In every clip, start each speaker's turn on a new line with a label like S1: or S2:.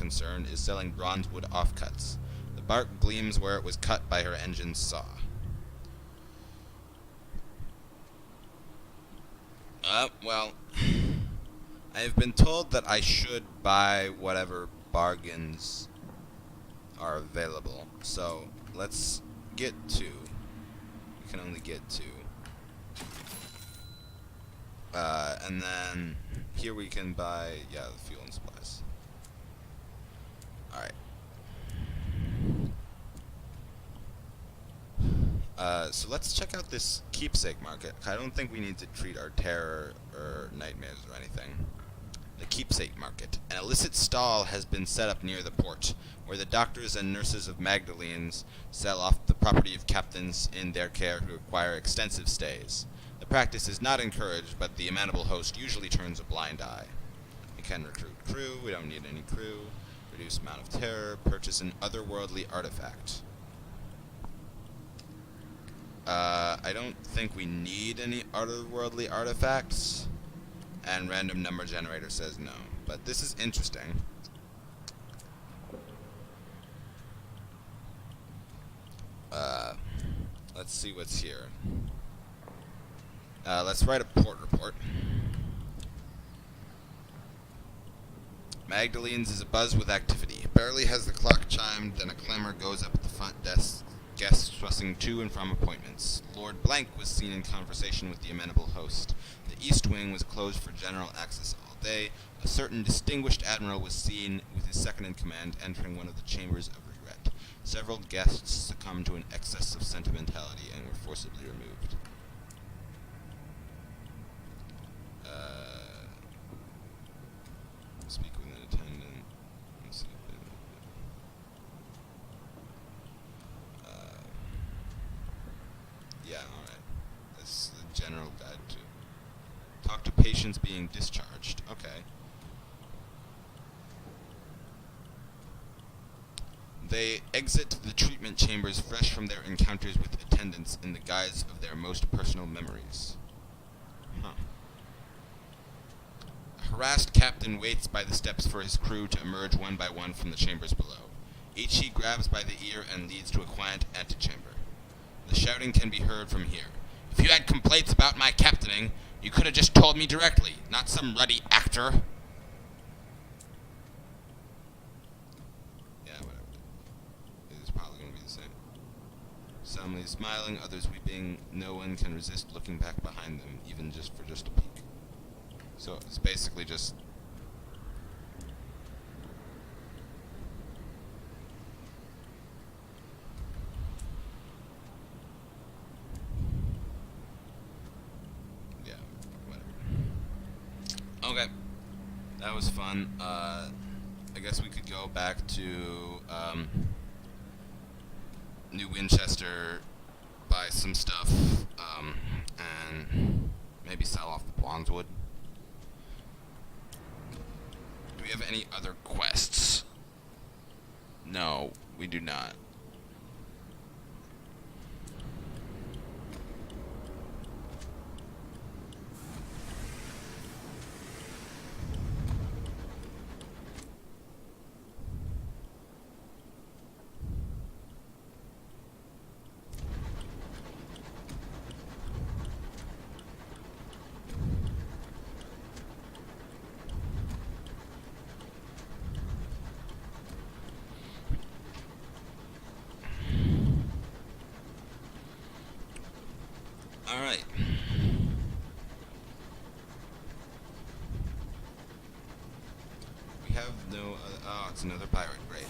S1: concern, is selling bronzewood offcuts. The bark gleams where it was cut by her engine's saw. Well, I have been told that I should buy whatever bargains are available. So, let's get to. We can only get to. And then here we can buy, the fuel and supplies. Alright. So let's check out this keepsake market. I don't think we need to treat our terror or nightmares or anything. The keepsake market. An illicit stall has been set up near the port, where the doctors and nurses of Magdalene's sell off the property of captains in their care who require extensive stays. The practice is not encouraged, but the amenable host usually turns a blind eye. We can recruit crew. We don't need any crew. Reduce amount of terror. Purchase an otherworldly artifact. I don't think we need any otherworldly artifacts. And random number generator says no. But this is interesting. Let's see what's here. Let's write a port report. Magdalene's is abuzz with activity. Barely has the clock chimed, then a clamor goes up at the front desk. Guests rushing to and from appointments. Lord Blank was seen in conversation with the amenable host. The East Wing was closed for general access all day. A certain distinguished admiral was seen with his second-in-command entering one of the chambers of regret. Several guests succumbed to an excess of sentimentality and were forcibly removed. Speak with an attendant. Let's see if yeah, alright. This is the general guide to talk to patients being discharged. Okay. They exit the treatment chambers fresh from their encounters with attendants in the guise of their most personal memories. Huh. A harassed captain waits by the steps for his crew to emerge one by one from the chambers below. Each he grabs by the ear and leads to a quiet antechamber. The shouting can be heard from here. If you had complaints about my captaining, you could have just told me directly, not some ruddy actor. Yeah, whatever. It is probably going to be the same. Some is smiling, others weeping. No one can resist looking back behind them, even just for a peek. So it's basically just... Okay, that was fun. I guess we could go back to New Winchester, buy some stuff, and maybe sell off the bronzewood. Do we have any other quests? No, we do not. Alright. We have no other... Oh, it's another pirate. Great.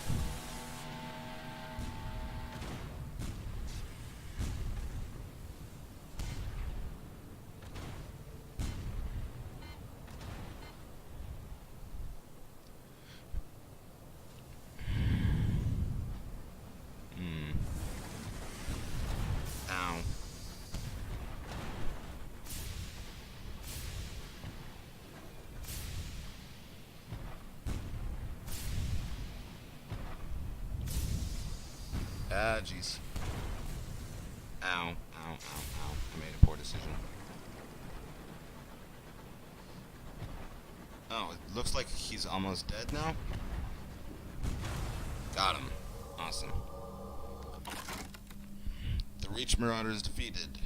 S1: Ow. Ah, jeez. Ow, ow, ow, ow. I made a poor decision. Oh, it looks like he's almost dead now? Got him. Awesome. The Reach Marauders defeated.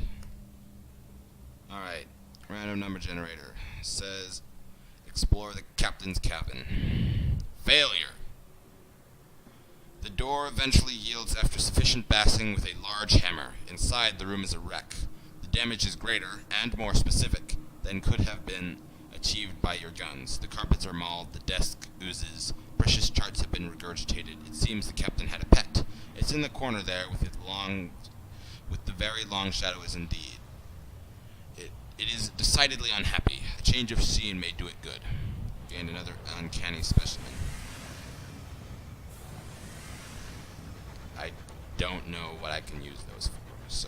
S1: Alright. Random number generator. Says, explore the captain's cabin. Failure. The door eventually yields after sufficient bashing with a large hammer. Inside, the room is a wreck. The damage is greater and more specific than could have been achieved by your guns. The carpets are mauled, the desk oozes, precious charts have been regurgitated. It seems the captain had a pet. It's in the corner there with the very long shadow is indeed. It is decidedly unhappy. A change of scene may do it good. Gained another uncanny specimen. I don't know what I can use those for, so...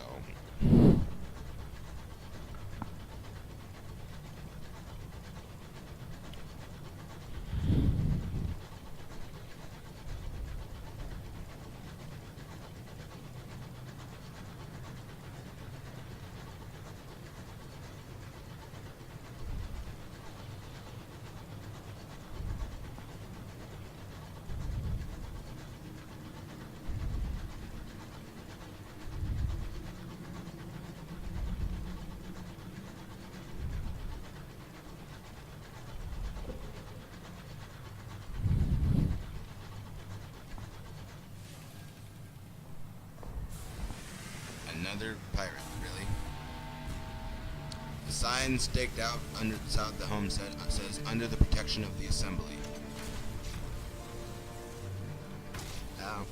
S1: Another pirate, really? The sign staked out outside the home says, under the protection of the assembly. Ow.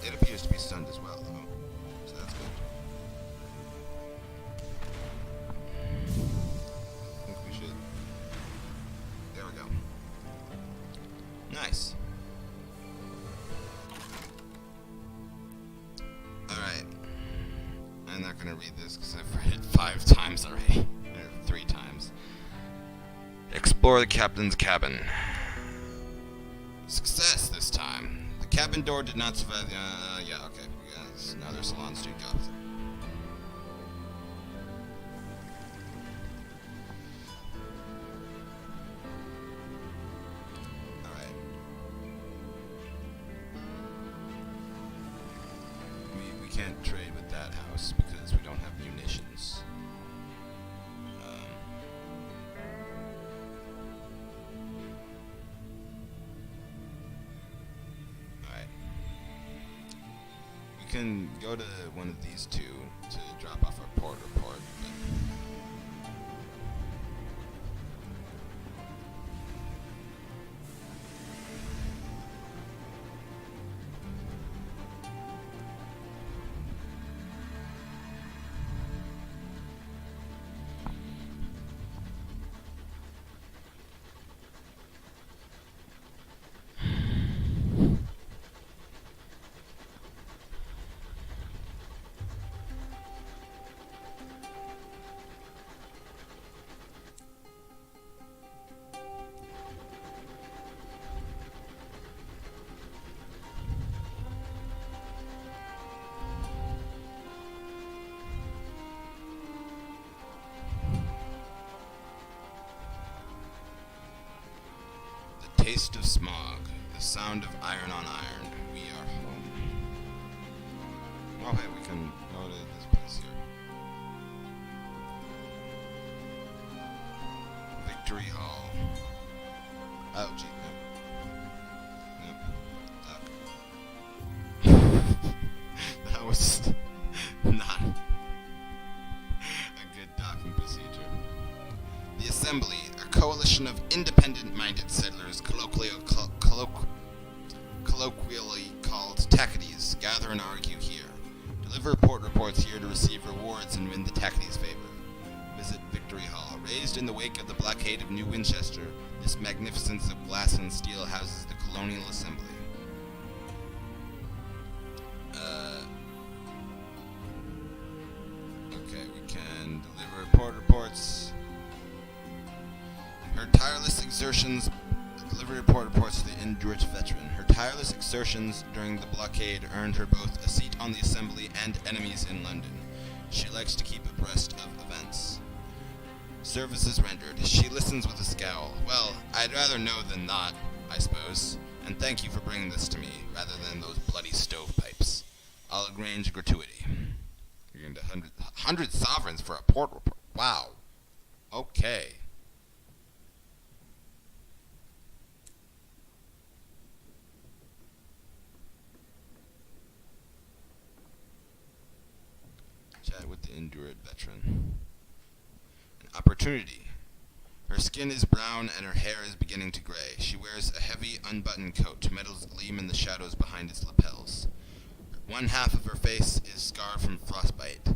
S1: It appears to be stunned as well, though, so that's good. I think we should... There we go. Nice. Alright. I'm not gonna read this because I've read it 5 times already. Or 3 times. Explore the captain's cabin. Success this time. The cabin door did not survive. Yeah, okay. It's another Salon Street job. Alright. We can't trade with that house because we don't have munitions. We can go to one of these two to drop off our port report. Taste of smog, the sound of iron on iron. We are home. Oh, hey, we can go to this place here. Victory Hall. Oh, gee. That was not a good docking Assembly, a coalition of independent-minded settlers colloquially called Tackities, gather and argue here. Deliver port reports here to receive rewards and win the Tackities' favor. Visit Victory Hall. Raised in the wake of the blockade of New Winchester, this magnificence of glass and steel houses the Colonial Assembly. Okay, we can deliver port reports. Her tireless exertions Delivery report reports to the Indurate veteran. Her tireless exertions during the blockade earned her both a seat on the Assembly and enemies in London. She likes to keep abreast of events. Services rendered. She listens with a scowl. Well, I'd rather know than not, I suppose. And thank you for bringing this to me, rather than those bloody stovepipes. I'll arrange gratuity. You're going to 100 sovereigns for a port report. Wow. Okay. Chat with the Indurate veteran. An opportunity. Her skin is brown and her hair is beginning to gray. She wears a heavy, unbuttoned coat. Metals gleam in the shadows behind its lapels. One half of her face is scarred from frostbite.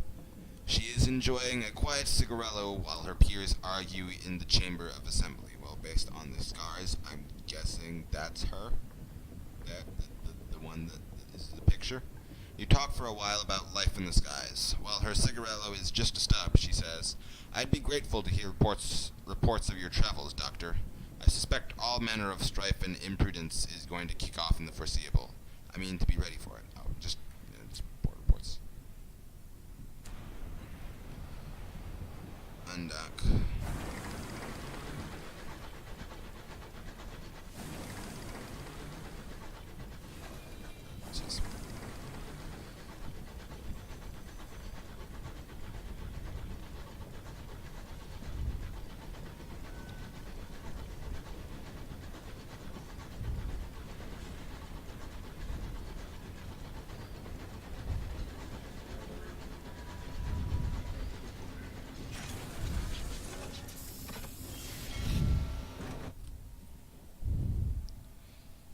S1: She is enjoying a quiet cigarillo while her peers argue in the Chamber of Assembly. Well, based on the scars, I'm guessing that's her. The one that is the picture. You talk for a while about life in the skies. While her cigarillo is just a stub, she says, I'd be grateful to hear reports of your travels, Doctor. I suspect all manner of strife and imprudence is going to kick off in the foreseeable. I mean, to be ready for it. Oh, just report reports. Undock. Just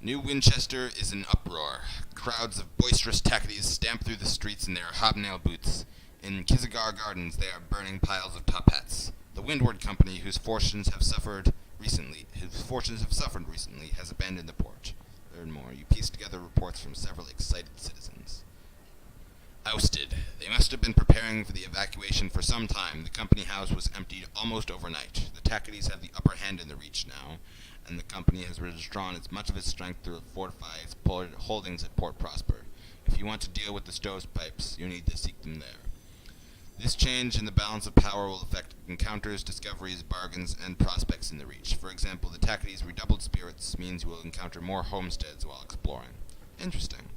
S1: New Winchester is in uproar. Crowds of boisterous Tackities stamp through the streets in their hobnail boots. In Kizagar Gardens, they are burning piles of top hats. The Windward Company, whose fortunes have suffered recently, has abandoned the port. Learn more. You piece together reports from several excited citizens. Ousted. They must have been preparing for the evacuation for some time. The company house was emptied almost overnight. The Tackities have the upper hand in the Reach now, and the company has withdrawn much of its strength to fortify its holdings at Port Prosper. If you want to deal with the stovepipes, you need to seek them there. This change in the balance of power will affect encounters, discoveries, bargains, and prospects in the Reach. For example, the Tackities' redoubled spirits means you will encounter more homesteads while exploring. Interesting.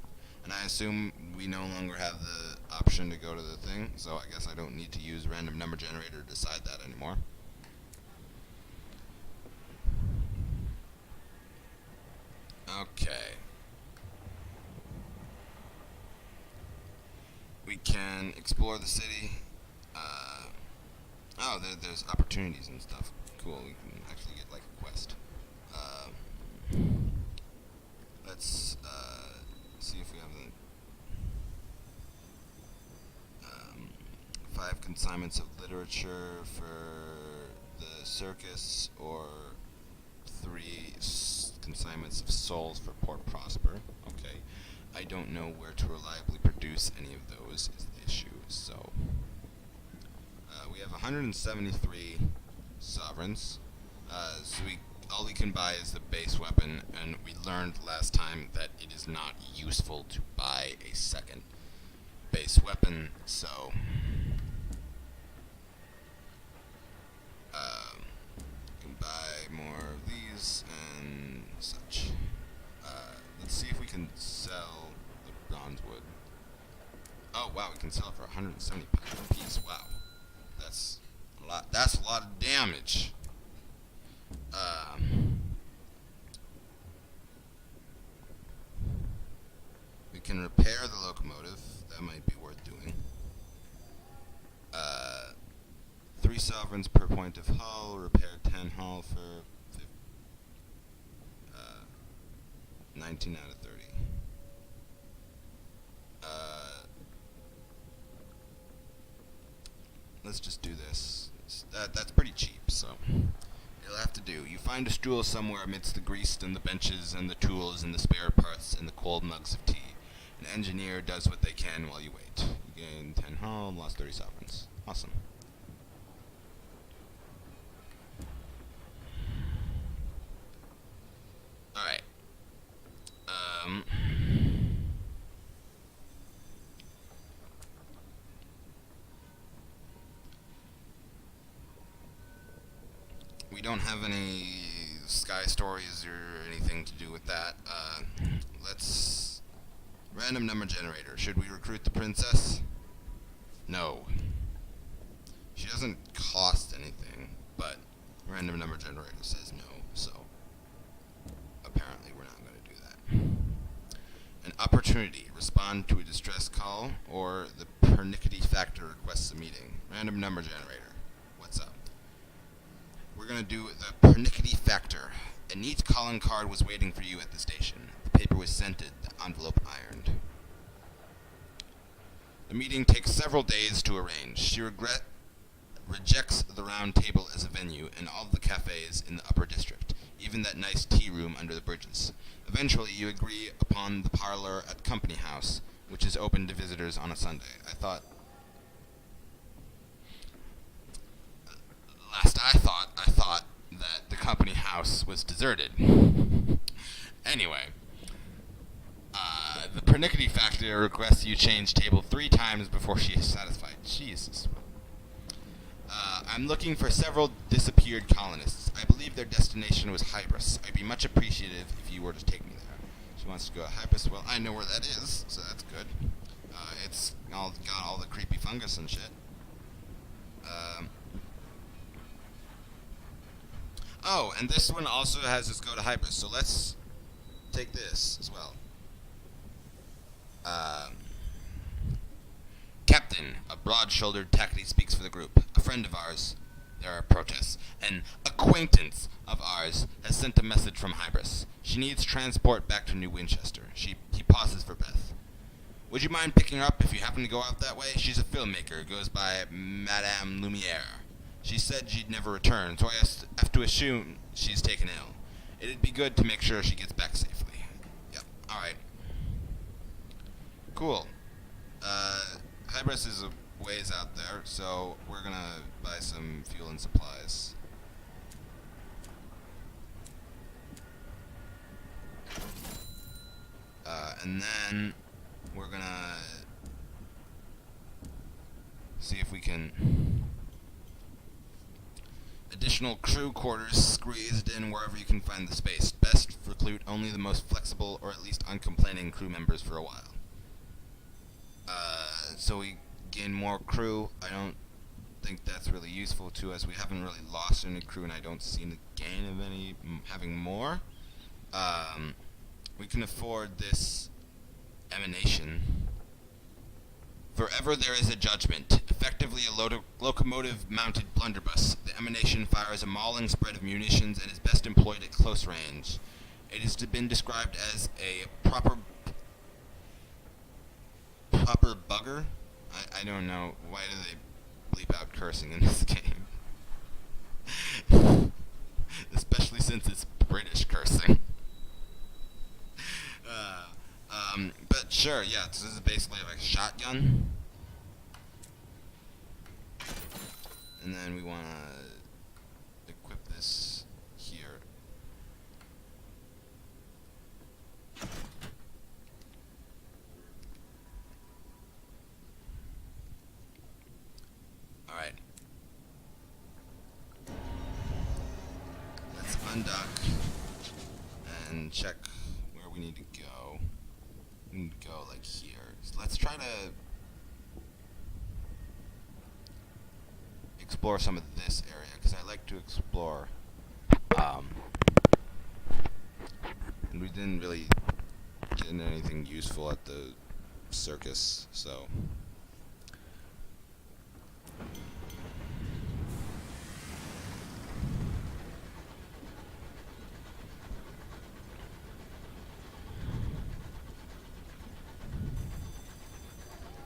S1: And I assume we no longer have the option to go to the thing, so I guess I don't need to use random number generator to decide that anymore. Okay. We can explore the city. There's opportunities and stuff. Cool, we can actually get like a quest. Let's see if we have the 5 consignments of literature for the circus, or 3 consignments of souls for Port Prosper. Okay. I don't know where to reliably produce any of those is the issue, so we have 173 sovereigns. So all we can buy is the base weapon, and we learned last time that it is not useful to buy a second base weapon, so can buy more of these and such. Let's see if we can sell the bronze wood. Oh wow, we can sell it for 170 a piece. Wow, that's a lot. That's a lot of damage. We can repair the locomotive. That might be worth doing. 3 sovereigns per point of hull. Repair 10 hull for 19 out of 30. Let's just do this. That's pretty cheap, so you'll have to do. You find a stool somewhere amidst the grease and the benches and the tools and the spare parts and the cold mugs of tea. An engineer does what they can while you wait. You gain 10 hull, lost 30 sovereigns. Awesome. Alright. We don't have any sky stories or anything to do with that. Let's... Random number generator. Should we recruit the princess? No. She doesn't cost anything, but random number generator says no, so apparently we're not going to do that. An opportunity. Respond to a distress call, or the pernickety factor requests a meeting. Random number generator. What's up? We're going to do the pernickety factor. A neat calling card was waiting for you at the station. The paper was scented, the envelope ironed. The meeting takes several days to arrange. She rejects the round table as a venue and all the cafes in the upper district, even that nice tea room under the bridges. Eventually, you agree upon the parlor at Company House, which is open to visitors on a Sunday. I thought that the Company House was deserted. Anyway, the pernickety factor requests you change table 3 times before she is satisfied. Jesus. I'm looking for several disappeared colonists. I believe their destination was Hybris. I'd be much appreciative if you were to take me there. She wants to go to Hybris. Well, I know where that is, so that's good. It's got all the creepy fungus and shit. Oh, and this one also has us go to Hybris, so let's take this as well. Captain, a broad-shouldered tackety speaks for the group. A friend of ours, there are protests, an acquaintance of ours has sent a message from Hybris. She needs transport back to New Winchester. He pauses for breath. Would you mind picking her up if you happen to go out that way? She's a filmmaker, goes by Madame Lumiere. She said she'd never return, so I have to assume she's taken ill. It'd be good to make sure she gets back safely. Yep, alright. Cool. Hybris is a ways out there, so we're gonna buy some fuel and supplies. And then we're gonna see if we can... Additional crew quarters squeezed in wherever you can find the space. Best recruit only the most flexible or at least uncomplaining crew members for a while. So we gain more crew. I don't think that's really useful to us. We haven't really lost any crew, and I don't see the gain of any having more. We can afford this emanation. Forever there is a judgment, effectively a locomotive-mounted blunderbuss. The emanation fires a mauling spread of munitions and is best employed at close range. It has been described as a proper bugger? I don't know. Why do they bleep out cursing in this game? Especially since it's British cursing. But sure, yeah, so this is basically like a shotgun. And then we want to equip this here. Alright. Let's undock and check where we need to go. We need to go like here. So let's try to explore some of this area, because I like to explore. And we didn't really get into anything useful at the circus, so.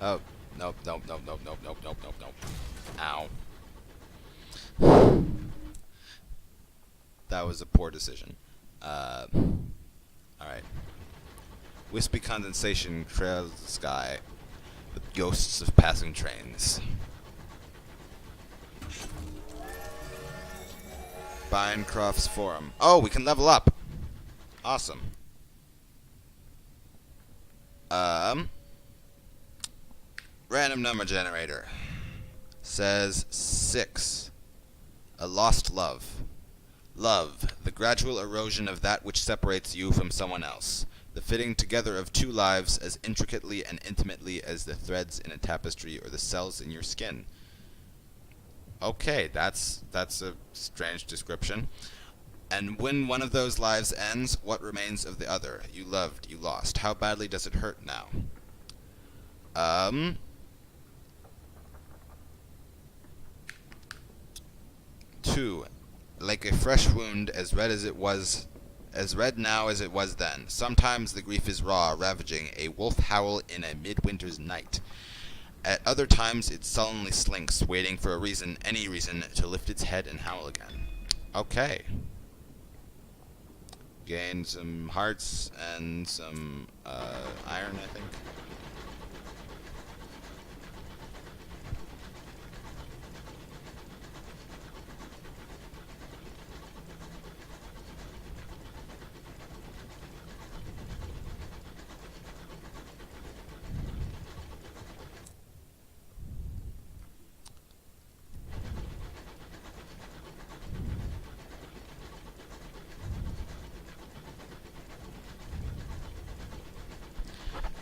S1: Oh, nope, nope, nope, nope, nope, nope, nope, nope, nope. Ow. That was a poor decision. Alright. Wispy condensation trails the sky with ghosts of passing trains. Binecroft's Forum. Oh, we can level up. Awesome. Random number generator. Says 6. A lost love. Love, the gradual erosion of that which separates you from someone else. The fitting together of two lives as intricately and intimately as the threads in a tapestry or the cells in your skin. Okay, that's a strange description. And when one of those lives ends, what remains of the other? You loved, you lost. How badly does it hurt now? 2. Like a fresh wound, as red now as it was then. Sometimes the grief is raw, ravaging, a wolf howl in a midwinter's night. At other times it sullenly slinks, waiting for a reason, any reason, to lift its head and howl again. Okay. Gain some hearts and some iron, I think.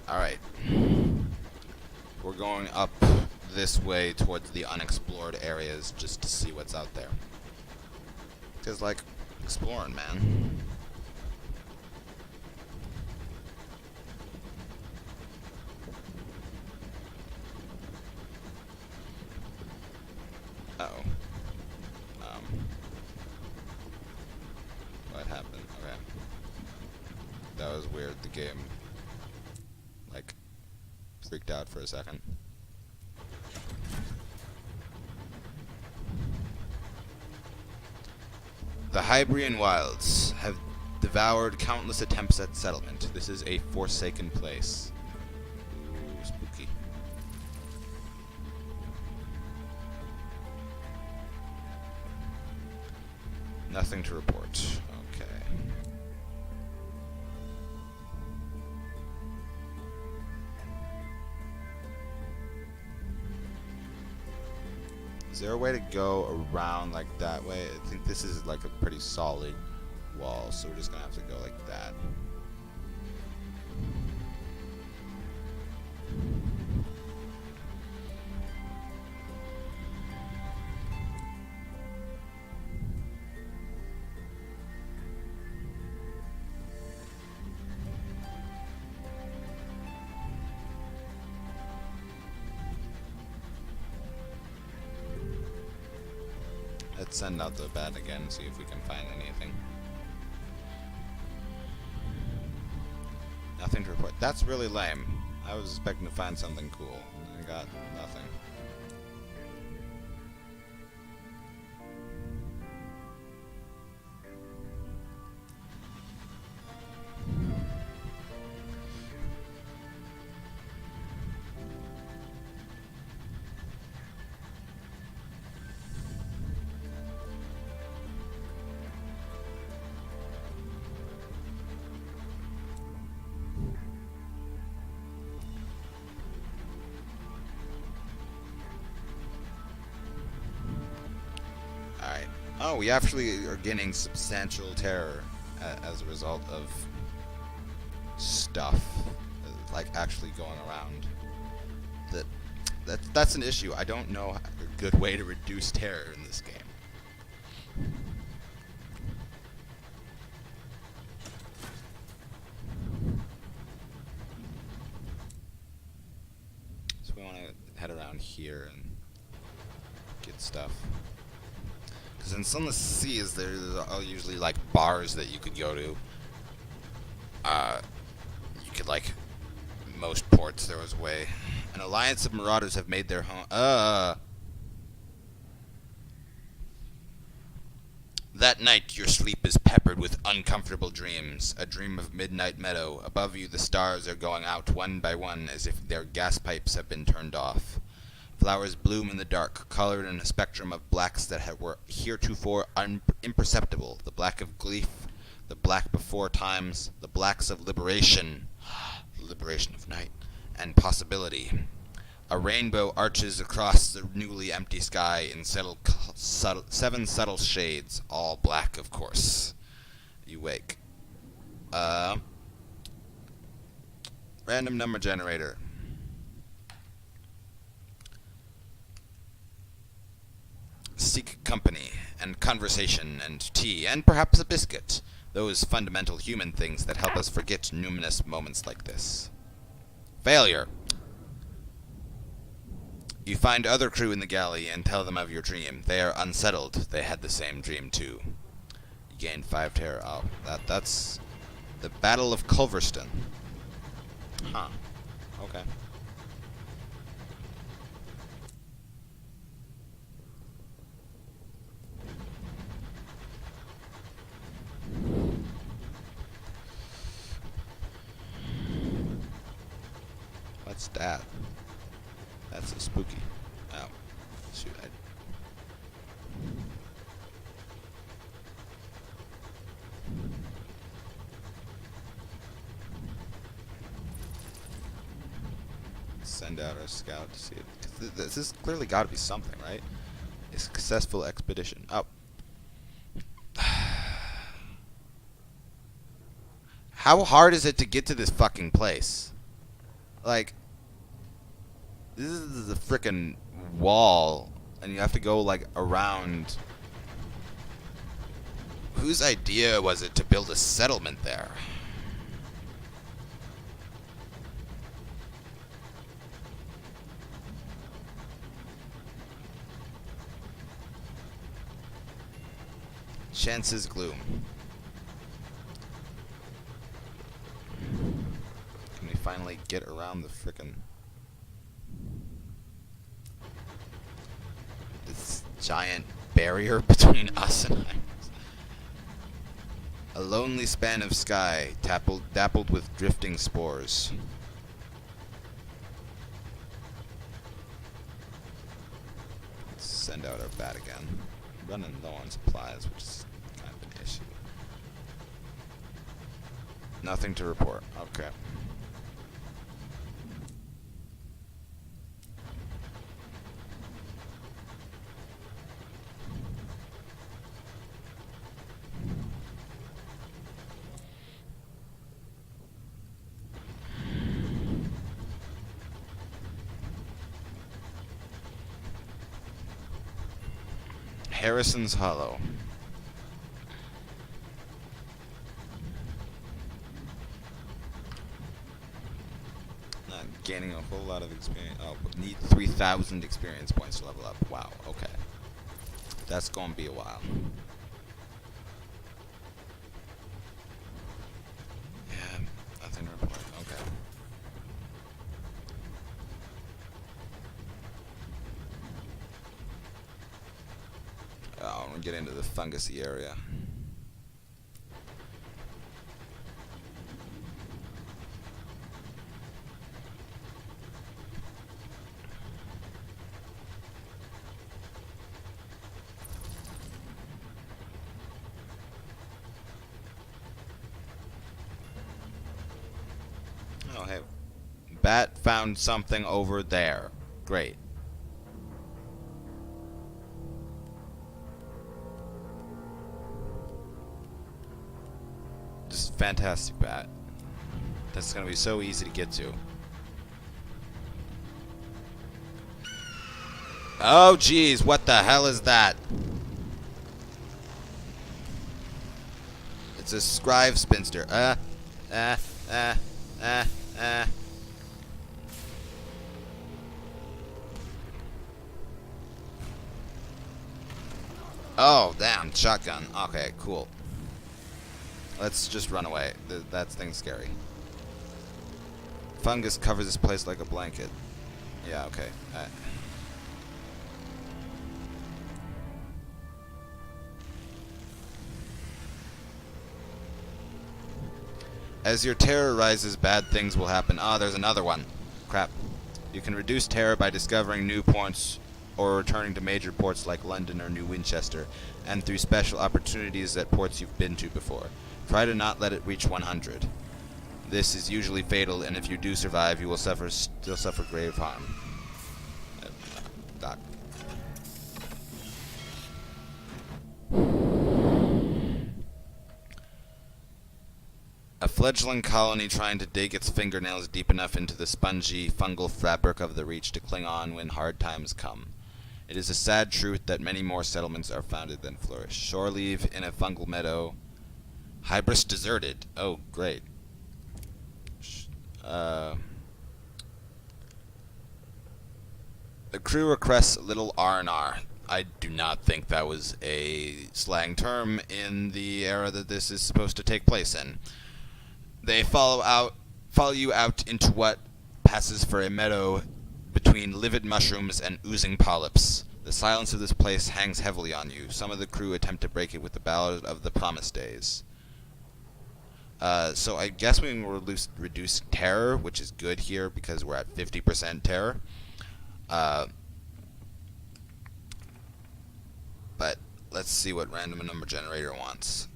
S1: Alright. We're going up this way towards the unexplored areas just to see what's out there. Because, like, exploring, man. Uh-oh. What happened? Okay. That was weird. The game like freaked out for a second. The Hybrian wilds have devoured countless attempts at settlement. This is a forsaken place. Ooh, spooky. Nothing to report. Okay. Is there a way to go around like that way? I think this is like a pretty solid wall, so we're just gonna have to go like that. Let's send out the bat again and see if we can find anything. Nothing to report. That's really lame. I was expecting to find something cool. I got nothing. Alright. Oh, we actually are getting substantial terror as a result of stuff like actually going around. That's an issue. I don't know a good way to reduce terror in this game. So we want to head around here and get stuff. Because in Sunless Seas, there's usually like bars that you could go to. You could like most ports. There was a way An alliance of marauders have made their home. That night, your sleep is peppered with uncomfortable dreams. A dream of midnight meadow. Above you, the stars are going out one by one as if their gas pipes have been turned off. Flowers bloom in the dark, colored in a spectrum of blacks that were heretofore imperceptible. The black of grief, the black before times, the blacks of liberation, the liberation of night, and possibility. A rainbow arches across the newly empty sky in seven subtle shades, all black, of course. You wake. Random number generator. Seek company, and conversation, and tea, and perhaps a biscuit. Those fundamental human things that help us forget numinous moments like this. Failure. You find other crew in the galley and tell them of your dream. They are unsettled. They had the same dream too. You gain 5 terror. Oh, that's the Battle of Culverston. Huh. Okay. What's that? That's a spooky. Oh, shoot! Send out our scout to see it. This has clearly got to be something, right? A successful expedition. Oh. How hard is it to get to this fucking place? Like, this is a frickin' wall, and you have to go, like, around. Whose idea was it to build a settlement there? Chances gloom. Can we finally get around the frickin' this giant barrier between us and Irons? A lonely span of sky, dappled with drifting spores. Let's send out our bat again. Running low on supplies, which is kind of an issue. Nothing to report. Okay. Harrison's Hollow. Not gaining a whole lot of experience. Oh, but need 3,000 experience points to level up. Wow, okay. That's gonna be a while. Yeah, nothing to report. Okay. Oh, we'll get into the fungusy area. Oh, hey. Bat found something over there. Great. Just fantastic, Bat. That's gonna be so easy to get to. Oh, geez, what the hell is that? It's a scribe spinster. Oh, damn, shotgun. Okay, cool. Let's just run away. That thing's scary. Fungus covers this place like a blanket. Yeah, okay. As your terror rises, bad things will happen. Ah, there's another one. Crap. You can reduce terror by discovering new ports or returning to major ports like London or New Winchester, and through special opportunities at ports you've been to before. Try to not let it reach 100. This is usually fatal, and if you do survive, you will still suffer grave harm. Doc. A fledgling colony trying to dig its fingernails deep enough into the spongy, fungal fabric of the reach to cling on when hard times come. It is a sad truth that many more settlements are founded than flourish. Shore leave in a fungal meadow. Hybris deserted. Oh, great. The crew requests little R&R. I do not think that was a slang term in the era that this is supposed to take place in. They follow you out into what passes for a meadow between livid mushrooms and oozing polyps. The silence of this place hangs heavily on you. Some of the crew attempt to break it with the ballad of the promised days. So I guess we will reduce terror, which is good here because we're at 50% terror. But let's see what random number generator wants.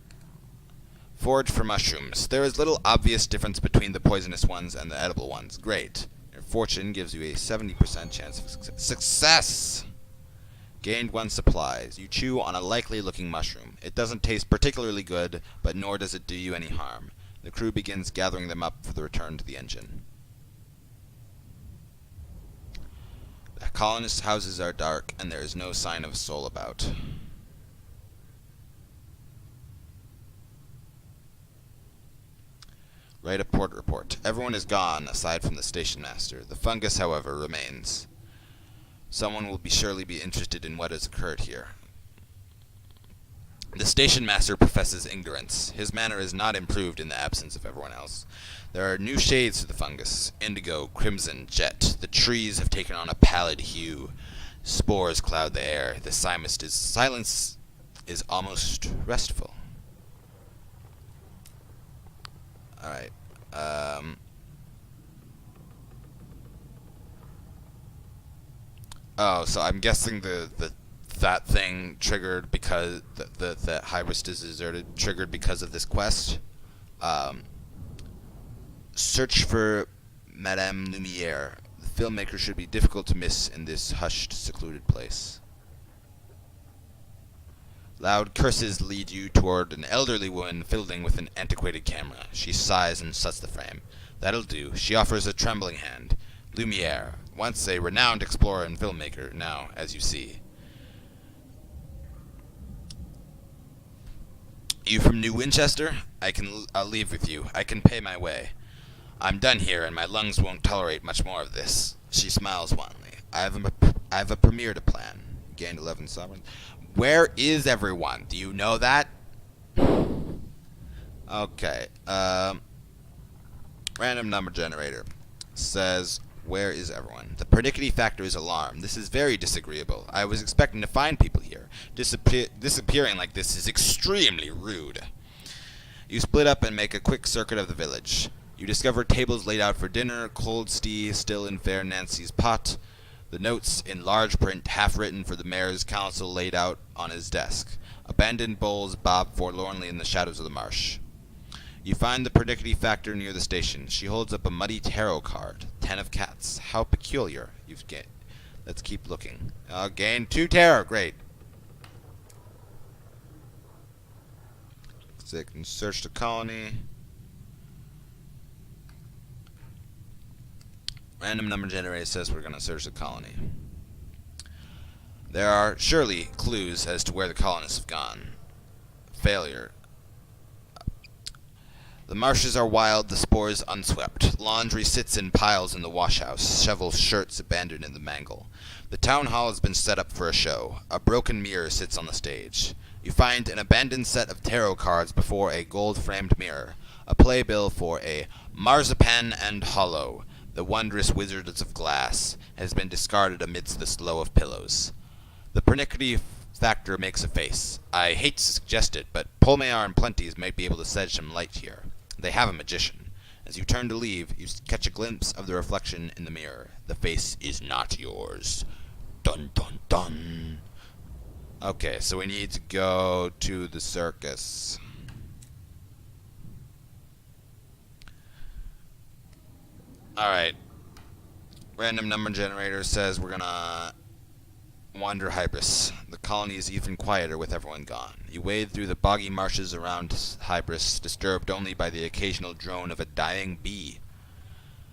S1: Forage for mushrooms. There is little obvious difference between the poisonous ones and the edible ones. Great. Your fortune gives you a 70% chance of success. Gained 1 supplies. You chew on a likely looking mushroom. It doesn't taste particularly good, but nor does it do you any harm. The crew begins gathering them up for the return to the engine. The colonists' houses are dark, and there is no sign of a soul about. Write a port report. Everyone is gone, aside from the station master. The fungus, however, remains. Someone will surely be interested in what has occurred here. The station master professes ignorance. His manner is not improved in the absence of everyone else. There are new shades to the fungus. Indigo, crimson, jet. The trees have taken on a pallid hue. Spores cloud the air. The silence is almost restful. Alright. Oh, so I'm guessing that thing triggered because the Hybris is deserted triggered because of this quest. Search for Madame Lumiere. The filmmaker should be difficult to miss in this hushed, secluded place. Loud curses lead you toward an elderly woman fiddling with an antiquated camera. She sighs and shuts the frame. That'll do. She offers a trembling hand. Lumiere, once a renowned explorer and filmmaker, now, as you see. You from New Winchester? I'll leave with you. I can pay my way. I'm done here, and my lungs won't tolerate much more of this. She smiles wanly. I have a premiere to plan. Gained 11 sovereigns. Where is everyone? Do you know that? Okay. Random number generator says, where is everyone? The pernickety factor is alarmed. This is very disagreeable. I was expecting to find people here. Disappearing like this is extremely rude. You split up and make a quick circuit of the village. You discover tables laid out for dinner, cold tea still in fair Nancy's pot. The notes in large print, half-written for the mayor's council, laid out on his desk. Abandoned bowls bob forlornly in the shadows of the marsh. You find the pernickety factor near the station. She holds up a muddy tarot card. 10 of cats. How peculiar. Let's keep looking. Gain 2 terror. Great. So I can search the colony. Random number generator says we're going to search the colony. There are surely clues as to where the colonists have gone. Failure. The marshes are wild, the spores unswept. Laundry sits in piles in the washhouse, shovels shirts abandoned in the mangle. The town hall has been set up for a show. A broken mirror sits on the stage. You find an abandoned set of tarot cards before a gold-framed mirror. A playbill for a marzipan and hollow. The wondrous wizards of glass has been discarded amidst the slough of pillows. The pernickety factor makes a face. I hate to suggest it, but Polmayar and Plenties might be able to shed some light here. They have a magician. As you turn to leave, you catch a glimpse of the reflection in the mirror. The face is not yours. Dun dun dun. Okay, so we need to go to the circus. Alright. Random number generator says we're gonna wander Hybris. The colony is even quieter with everyone gone. You wade through the boggy marshes around Hybris, disturbed only by the occasional drone of a dying bee.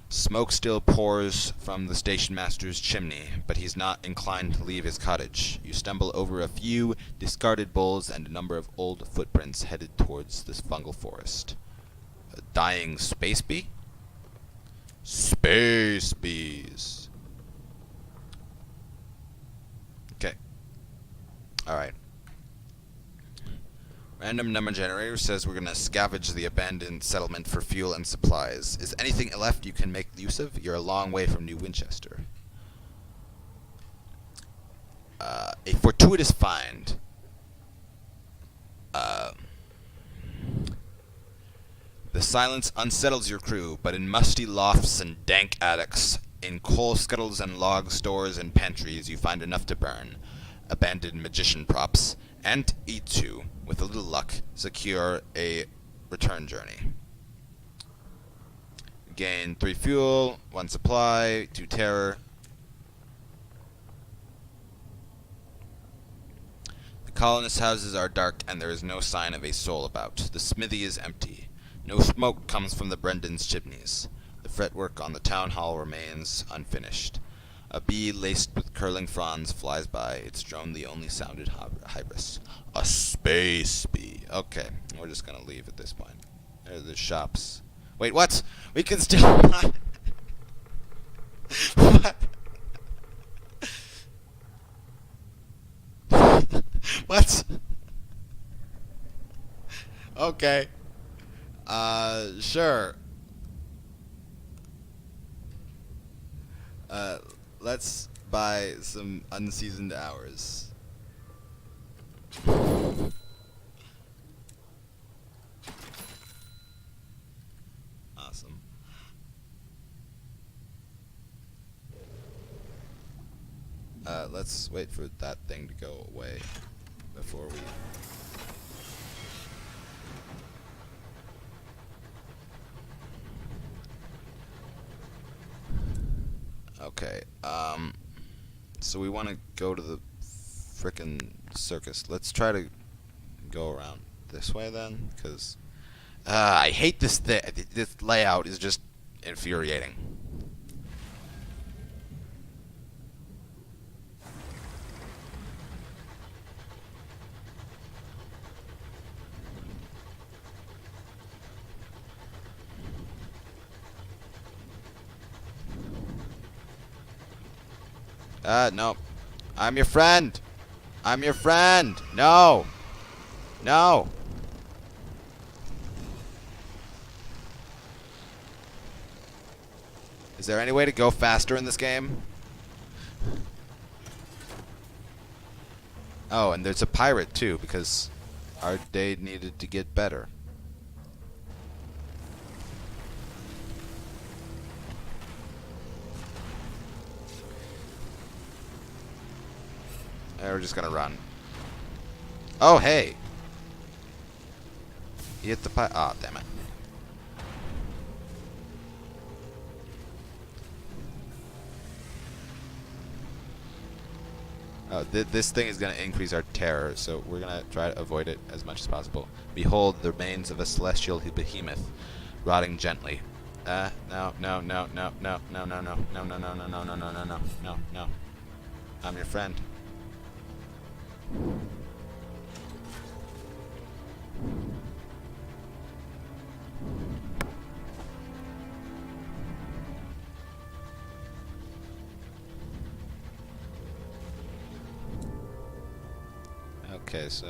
S1: Smoke still pours from the station master's chimney, but he's not inclined to leave his cottage. You stumble over a few discarded bowls and a number of old footprints headed towards this fungal forest. A dying space bee? Space bees. Okay. Alright. Random number generator says we're going to scavenge the abandoned settlement for fuel and supplies. Is anything left you can make use of? You're a long way from New Winchester. A fortuitous find. The silence unsettles your crew, but in musty lofts and dank attics, in coal scuttles and log stores and pantries, you find enough to burn. Abandoned magician props, and eat to, with a little luck, secure a return journey. Gain 3 fuel, 1 supply, 2 terror. The colonists' houses are dark, and there is no sign of a soul about. The smithy is empty. No smoke comes from the Brendan's chimneys. The fretwork on the town hall remains unfinished. A bee laced with curling fronds flies by, its drone the only sounded Hybris. A space bee. Okay, we're just gonna leave at this point. There are the shops. Wait, what? We can still... What? What? Okay. Sure. Let's buy some unseasoned hours. Awesome. Let's wait for that thing to go away before we... Okay, so we want to go to the frickin' circus. Let's try to go around this way then, because I hate this this layout is just infuriating. No. I'm your friend. I'm your friend. No. No. Is there any way to go faster in this game? Oh, and there's a pirate too, because our day needed to get better. We're just gonna run. Oh, hey! You hit the pipe. Oh, damn it. Oh, this thing is gonna increase our terror, so we're gonna try to avoid it as much as possible. Behold the remains of a celestial behemoth, rotting gently. No, no, no, no, no, no, no, no, no, no, no, no, no, no, no, no, no, no, no. I'm your friend. Okay, so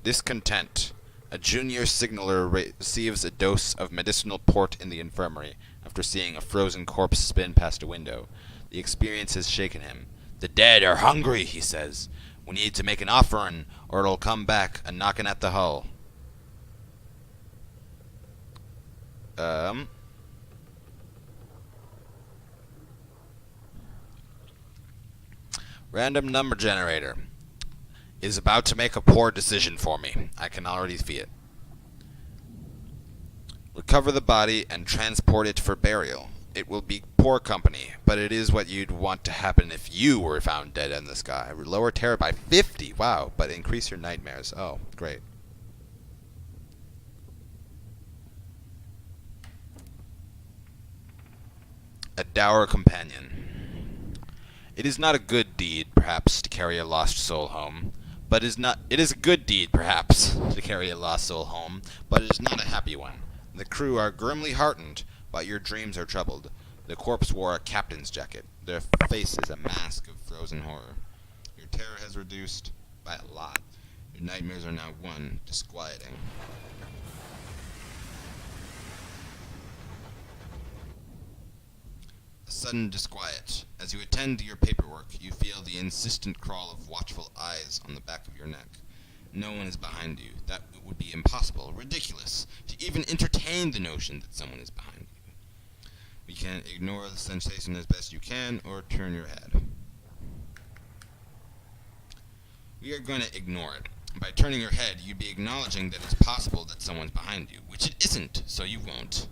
S1: Discontent. A junior signaler receives a dose of medicinal port in the infirmary after seeing a frozen corpse spin past a window. The experience has shaken him. The dead are hungry, he says. We need to make an offering, or it'll come back a knocking at the hull. Random number generator is about to make a poor decision for me. I can already feel it. Recover the body and transport it for burial. It will be poor company, but it is what you'd want to happen if you were found dead in the sky. Lower terror by 50. Wow, but increase your nightmares. Oh, great. A dour companion. It is not a good deed, perhaps, to carry a lost soul home, but it is a good deed, perhaps, to carry a lost soul home, but it is not a happy one. The crew are grimly heartened, but your dreams are troubled. The corpse wore a captain's jacket. Their face is a mask of frozen horror. Your terror has reduced by a lot. Your nightmares are now disquieting. A sudden disquiet. As you attend to your paperwork, you feel the insistent crawl of watchful eyes on the back of your neck. No one is behind you. That would be impossible, ridiculous, to even entertain the notion that someone is behind you. You can ignore the sensation as best you can, or turn your head. We are going to ignore it. By turning your head, you'd be acknowledging that it's possible that someone's behind you, which it isn't, so you won't.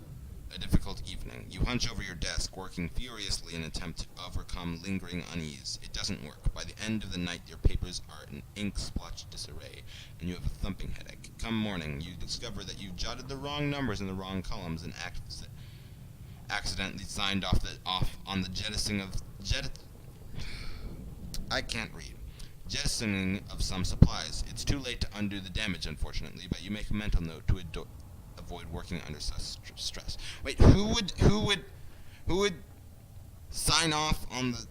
S1: A difficult evening. You hunch over your desk, working furiously in an attempt to overcome lingering unease. It doesn't work. By the end of the night, your papers are in ink-splotched disarray, and you have a thumping headache. Come morning, you discover that you've jotted the wrong numbers in the wrong columns and accidentally signed off on the jettisoning of I can't read. Jettisoning of some supplies. It's too late to undo the damage, unfortunately, but you make a mental note to avoid working under such stress. Wait, who would sign off on the?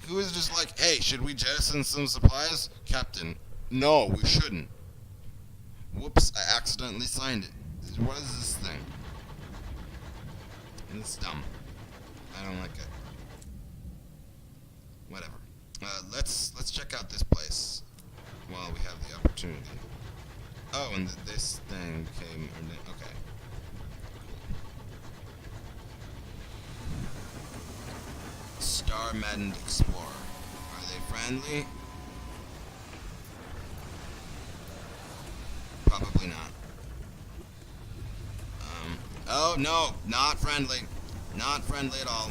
S1: Who is just like, hey, should we jettison some supplies, Captain? No, we shouldn't. Whoops, I accidentally signed it. What is this thing? It's dumb. I don't like it. Whatever. Let's check out this place while we have the opportunity. Oh, and this thing became... Okay. Star-maddened explorer. Are they friendly? Probably not. Oh, no, not friendly. Not friendly at all.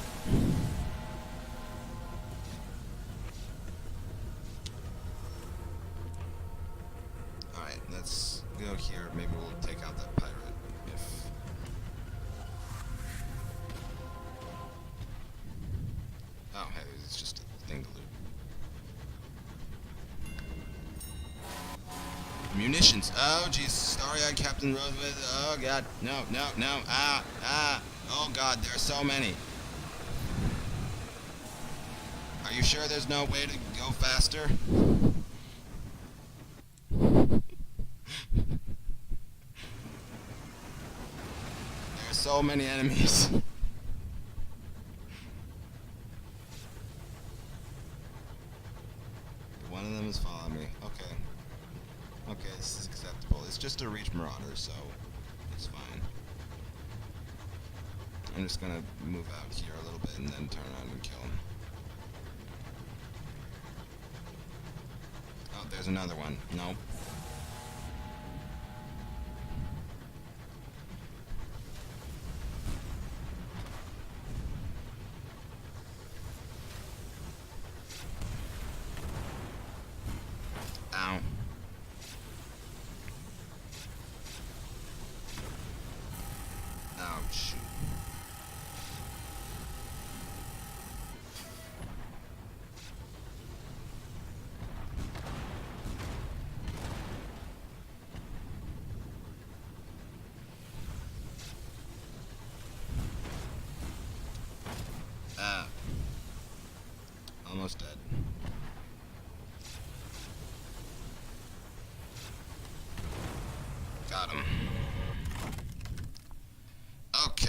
S1: Alright, let's go here. Maybe we'll take out that pirate. Oh, hey, it's just a thing to loot. Munitions. Oh, jeez. Starry-eyed Captain Roosevelt. Oh, God. No. Oh, God, there are so many. Are you sure there's no way to go faster? There are so many enemies. One of them is following me. Okay. Okay, this is acceptable. It's just a reach marauder, so it's fine. I'm just gonna move out here a little bit and then turn around and kill him. Oh, there's another one. Nope. Ow. Ouch. Almost dead.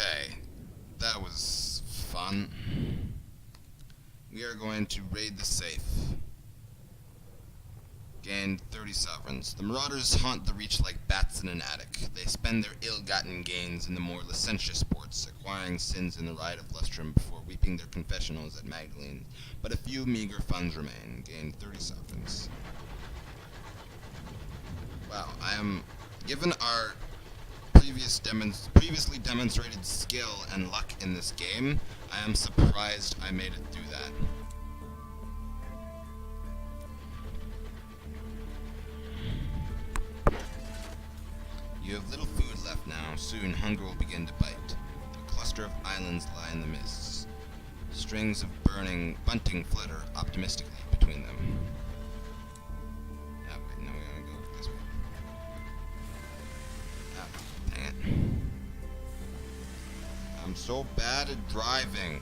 S1: Okay, that was fun. We are going to raid the safe. Gain 30 sovereigns. The marauders haunt the reach like bats in an attic. They spend their ill-gotten gains in the more licentious sports, acquiring sins in the rite of lustrum before weeping their confessionals at Magdalene. But a few meager funds remain. Gain 30 sovereigns. Wow, I am... Given our previously demonstrated skill and luck in this game, I am surprised I made it through that. You have little food left now. Soon hunger will begin to bite. A cluster of islands lie in the mists. Strings of bunting flutter optimistically between them. Oh, wait, no, we gotta go this way. Oh, dang it. I'm so bad at driving.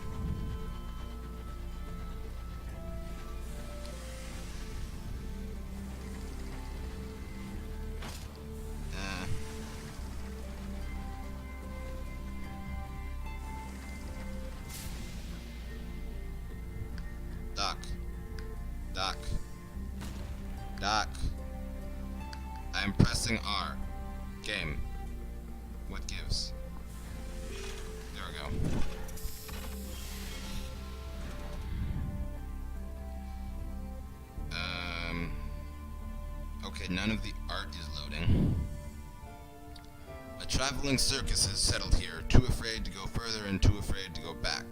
S1: Doc. I'm pressing R. Game. What gives? There we go. Okay, none of the art is loading. A traveling circus has settled here, too afraid to go further and too afraid to go back.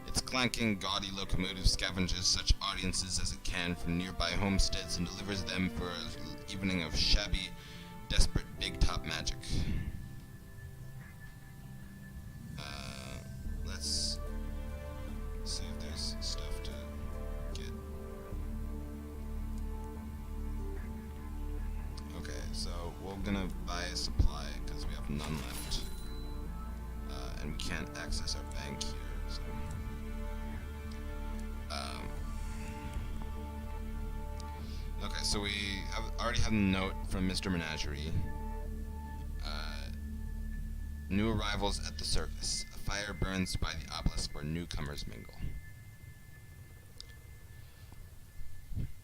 S1: Its clanking, gaudy locomotive scavenges such audiences as it can from nearby homesteads and delivers them for an evening of shabby, desperate big-top magic. Let's see if there's stuff to get. Okay, so we're gonna buy a supply because we have none left. And we can't access our bank here, so... Okay, so we already have a note from Mr. Menagerie. New arrivals at the circus. A fire burns by the obelisk where newcomers mingle.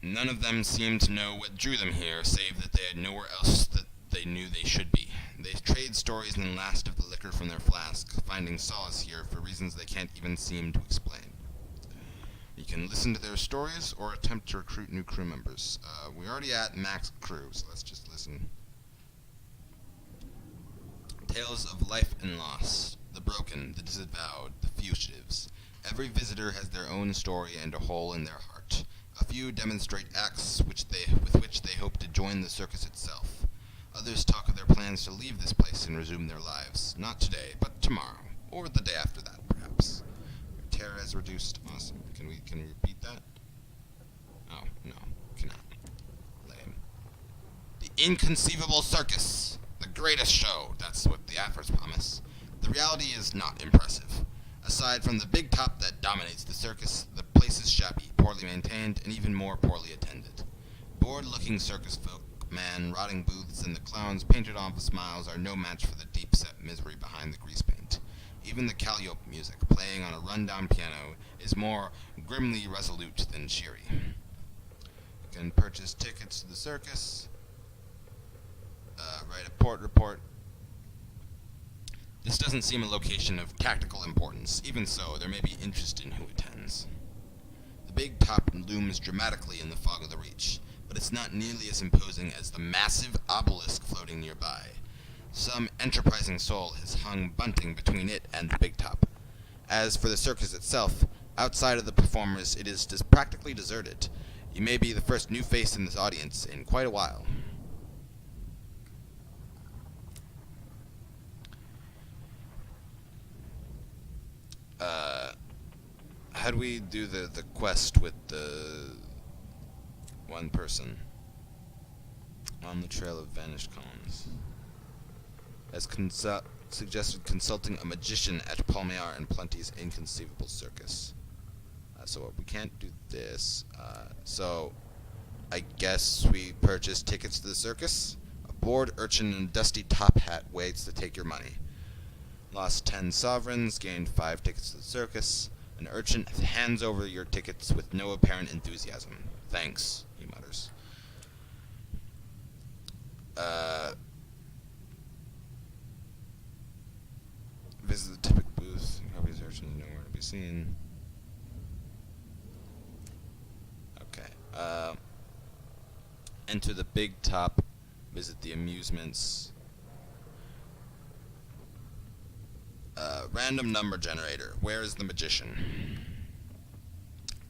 S1: None of them seemed to know what drew them here, save that they had nowhere else that they knew they should be. They trade stories and last of the liquor from their flask, finding solace here for reasons they can't even seem to explain. You can listen to their stories or attempt to recruit new crew members. We're already at max crew, so let's just listen. Tales of life and loss, the broken, the disavowed, the fugitives. Every visitor has their own story and a hole in their heart. A few demonstrate acts with which they hope to join the circus itself. Others talk of their plans to leave this place and resume their lives. Not today, but tomorrow, or the day after that, perhaps. Terror has reduced. Awesome. Can we repeat that? Oh, no. Cannot. Lame. The inconceivable circus. The greatest show. That's what the adverts promise. The reality is not impressive. Aside from the big top that dominates the circus, the place is shabby, poorly maintained, and even more poorly attended. Bored-looking circus folk, man, rotting booths, and the clowns' painted-on smiles are no match for the deep-set misery behind the grease paint. Even the calliope music, playing on a run-down piano, is more grimly resolute than cheery. You can purchase tickets to the circus, write a port report. This doesn't seem a location of tactical importance. Even so, there may be interest in who attends. The big top looms dramatically in the fog of the reach, but it's not nearly as imposing as the massive obelisk floating nearby. Some enterprising soul has hung bunting between it and the big top. As for the circus itself, outside of the performers, it is practically deserted. You may be the first new face in this audience in quite a while. How do we do the quest with the one person? On the trail of vanished columns. As suggested consulting a magician at Palmier and Plenty's inconceivable circus. So we can't do this. So I guess we purchase tickets to the circus. A bored urchin in a dusty top hat waits to take your money. Lost 10 sovereigns, gained 5 tickets to the circus. An urchin hands over your tickets with no apparent enthusiasm. Thanks, he mutters. Visit the ticket booth. Copies of urchin nowhere to be seen. Okay. Enter the big top. Visit the amusements. Random number generator. Where is the magician?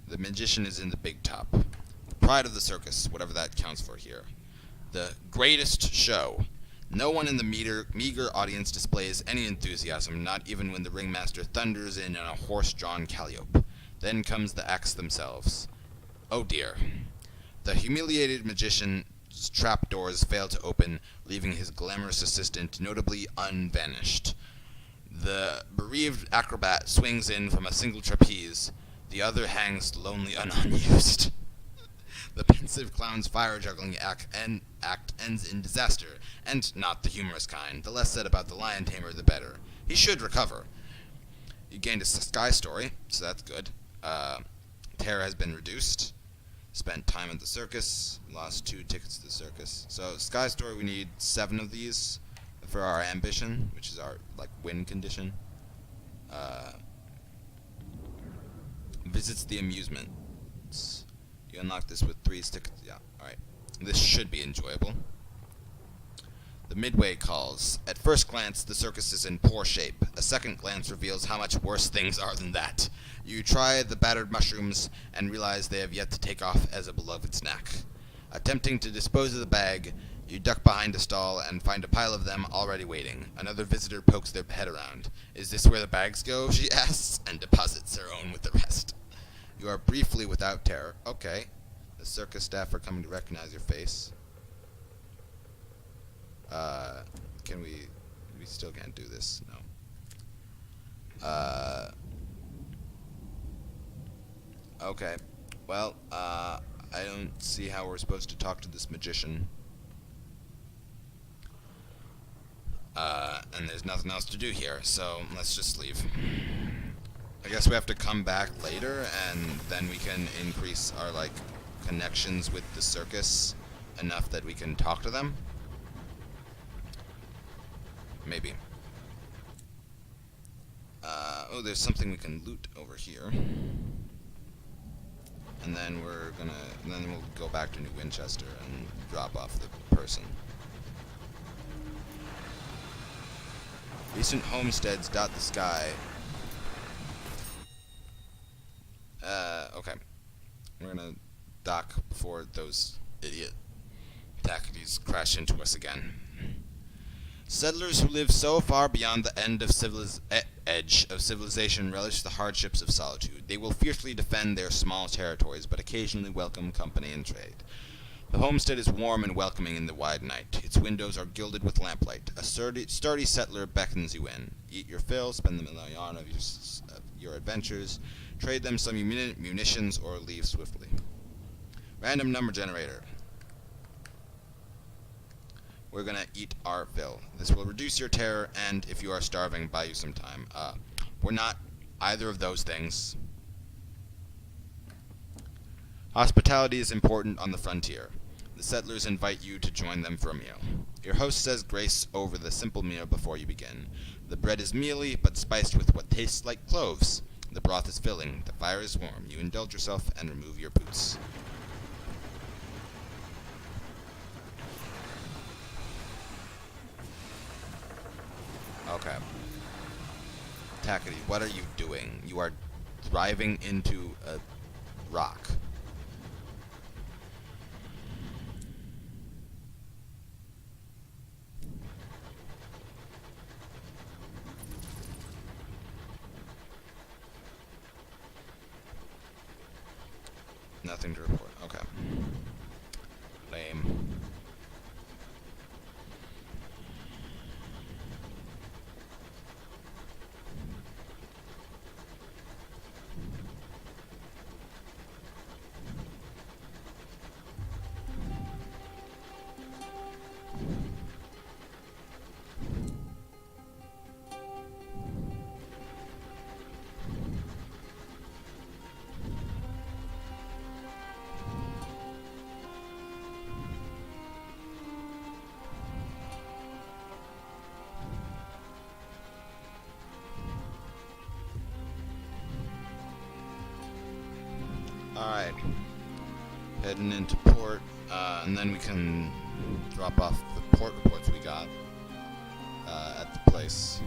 S1: The magician is in the big top. The pride of the circus, whatever that counts for here. The greatest show. No one in the meager audience displays any enthusiasm, not even when the ringmaster thunders in on a horse-drawn calliope. Then comes the acts themselves. Oh dear. The humiliated magician's trapdoors fail to open, leaving his glamorous assistant notably unvanished. The bereaved acrobat swings in from a single trapeze. The other hangs lonely and unused. The pensive clown's fire-juggling act ends in disaster, and not the humorous kind. The less said about the lion tamer, the better. He should recover. You gained a sky story, so that's good. Terror has been reduced. Spent time at the circus. Lost 2 tickets to the circus. So, sky story, we need 7 of these for our ambition, which is our win condition. Visits the amusements. You unlock this with 3 tickets. Yeah, alright. This should be enjoyable. The midway calls. At first glance, the circus is in poor shape. A second glance reveals how much worse things are than that. You try the battered mushrooms and realize they have yet to take off as a beloved snack. Attempting to dispose of the bag, you duck behind a stall and find a pile of them already waiting. Another visitor pokes their head around. Is this where the bags go? She asks, and deposits her own with the rest. You are briefly without terror. Okay. The circus staff are coming to recognize your face. Can we still can't do this. No. Okay. Well, I don't see how we're supposed to talk to this magician. And there's nothing else to do here, so let's just leave. I guess we have to come back later, and then we can increase our, connections with the circus enough that we can talk to them. Maybe. Oh, there's something we can loot over here. And then then we'll go back to New Winchester and drop off the person. Recent homesteads dot the sky. Okay. We're gonna dock before those idiot tackities crash into us again. Settlers who live so far beyond the end of edge of civilization relish the hardships of solitude. They will fiercely defend their small territories, but occasionally welcome company and trade. The homestead is warm and welcoming in the wide night. Its windows are gilded with lamplight. A sturdy settler beckons you in. Eat your fill, spend the million of your adventures, trade them some munitions, or leave swiftly. Random number generator. We're gonna eat our fill. This will reduce your terror, and if you are starving, buy you some time. We're not either of those things. Hospitality is important on the frontier. The settlers invite you to join them for a meal. Your host says grace over the simple meal before you begin. The bread is mealy, but spiced with what tastes like cloves. The broth is filling. The fire is warm. You indulge yourself and remove your boots. Okay. Tackety, what are you doing? You are driving into a rock. Nothing to report. Okay. Lame. Alright. Heading into port, and then we can drop off the port reports we got at the place.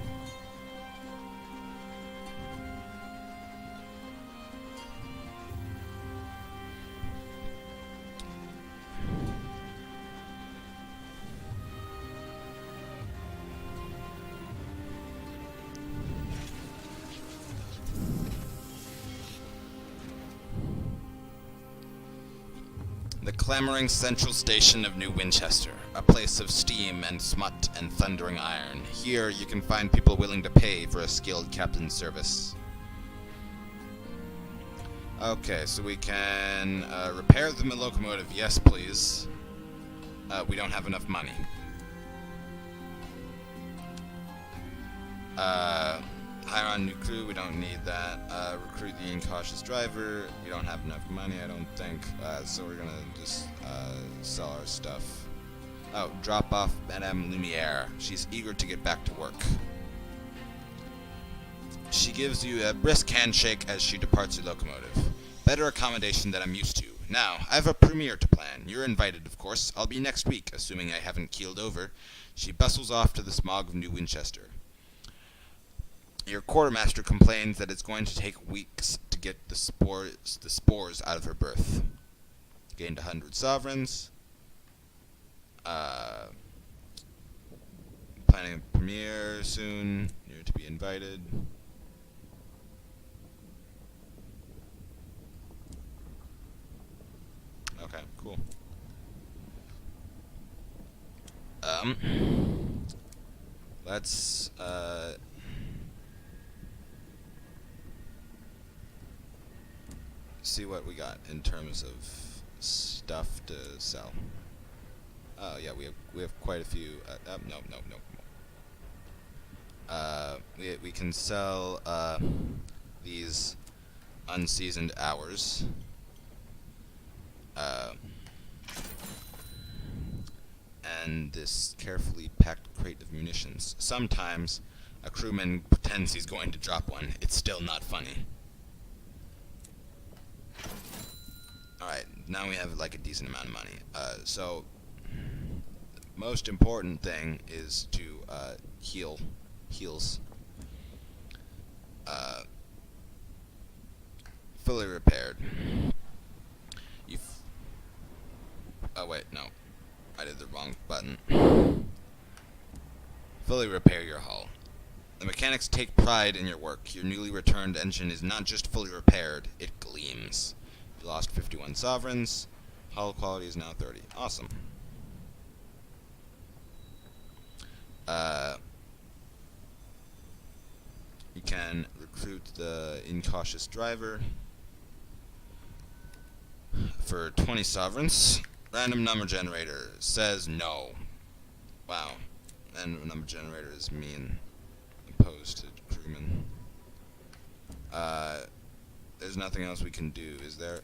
S1: The clamoring central station of New Winchester, a place of steam and smut and thundering iron. Here you can find people willing to pay for a skilled captain's service. Okay, so we can repair the locomotive. Yes, please. We don't have enough money. Hire on new crew, we don't need that. Recruit the incautious driver, we don't have enough money, I don't think. So we're gonna just sell our stuff. Oh, drop off Madame Lumiere. She's eager to get back to work. She gives you a brisk handshake as she departs your locomotive. Better accommodation than I'm used to. Now, I have a premiere to plan. You're invited, of course. I'll be next week, assuming I haven't keeled over. She bustles off to the smog of New Winchester. Your quartermaster complains that it's going to take weeks to get the spores out of her berth. Gained 100 sovereigns. Planning a premiere soon. You're to be invited. Okay, cool. Let's see what we got in terms of stuff to sell. Oh yeah, we have quite a few. No. We can sell these unseasoned hours. And this carefully packed crate of munitions. Sometimes a crewman pretends he's going to drop one. It's still not funny. Alright, now we have like a decent amount of money. So the most important thing is to heals. Fully repaired. Oh wait, no. I did the wrong button. Fully repair your hull. The mechanics take pride in your work. Your newly returned engine is not just fully repaired, it gleams. You lost 51 sovereigns. Hull quality is now 30. Awesome. You can recruit the incautious driver for 20 sovereigns. Random number generator says no. Wow. Random number generator is mean, opposed to crewman. There's nothing else we can do, is there?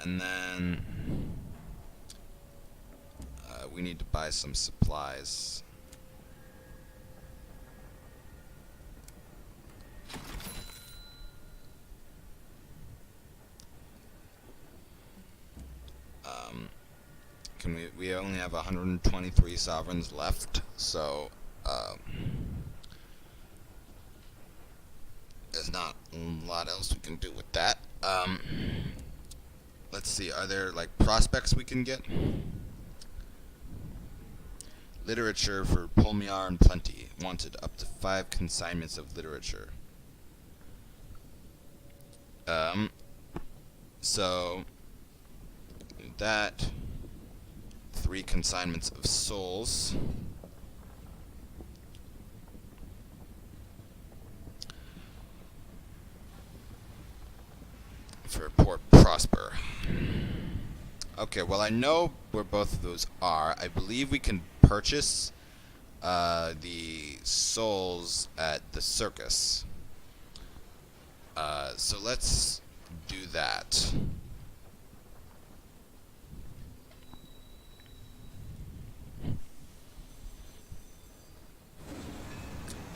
S1: And then we need to buy some supplies. We only have 123 sovereigns left, so there's not a lot else we can do with that. Let's see, are there like prospects we can get? Literature for Pulmiar and Plenty. Wanted up to 5 consignments of literature. So that 3 consignments of souls. For Port Prosper. Okay, well I know where both of those are. I believe we can purchase the souls at the circus. So let's do that.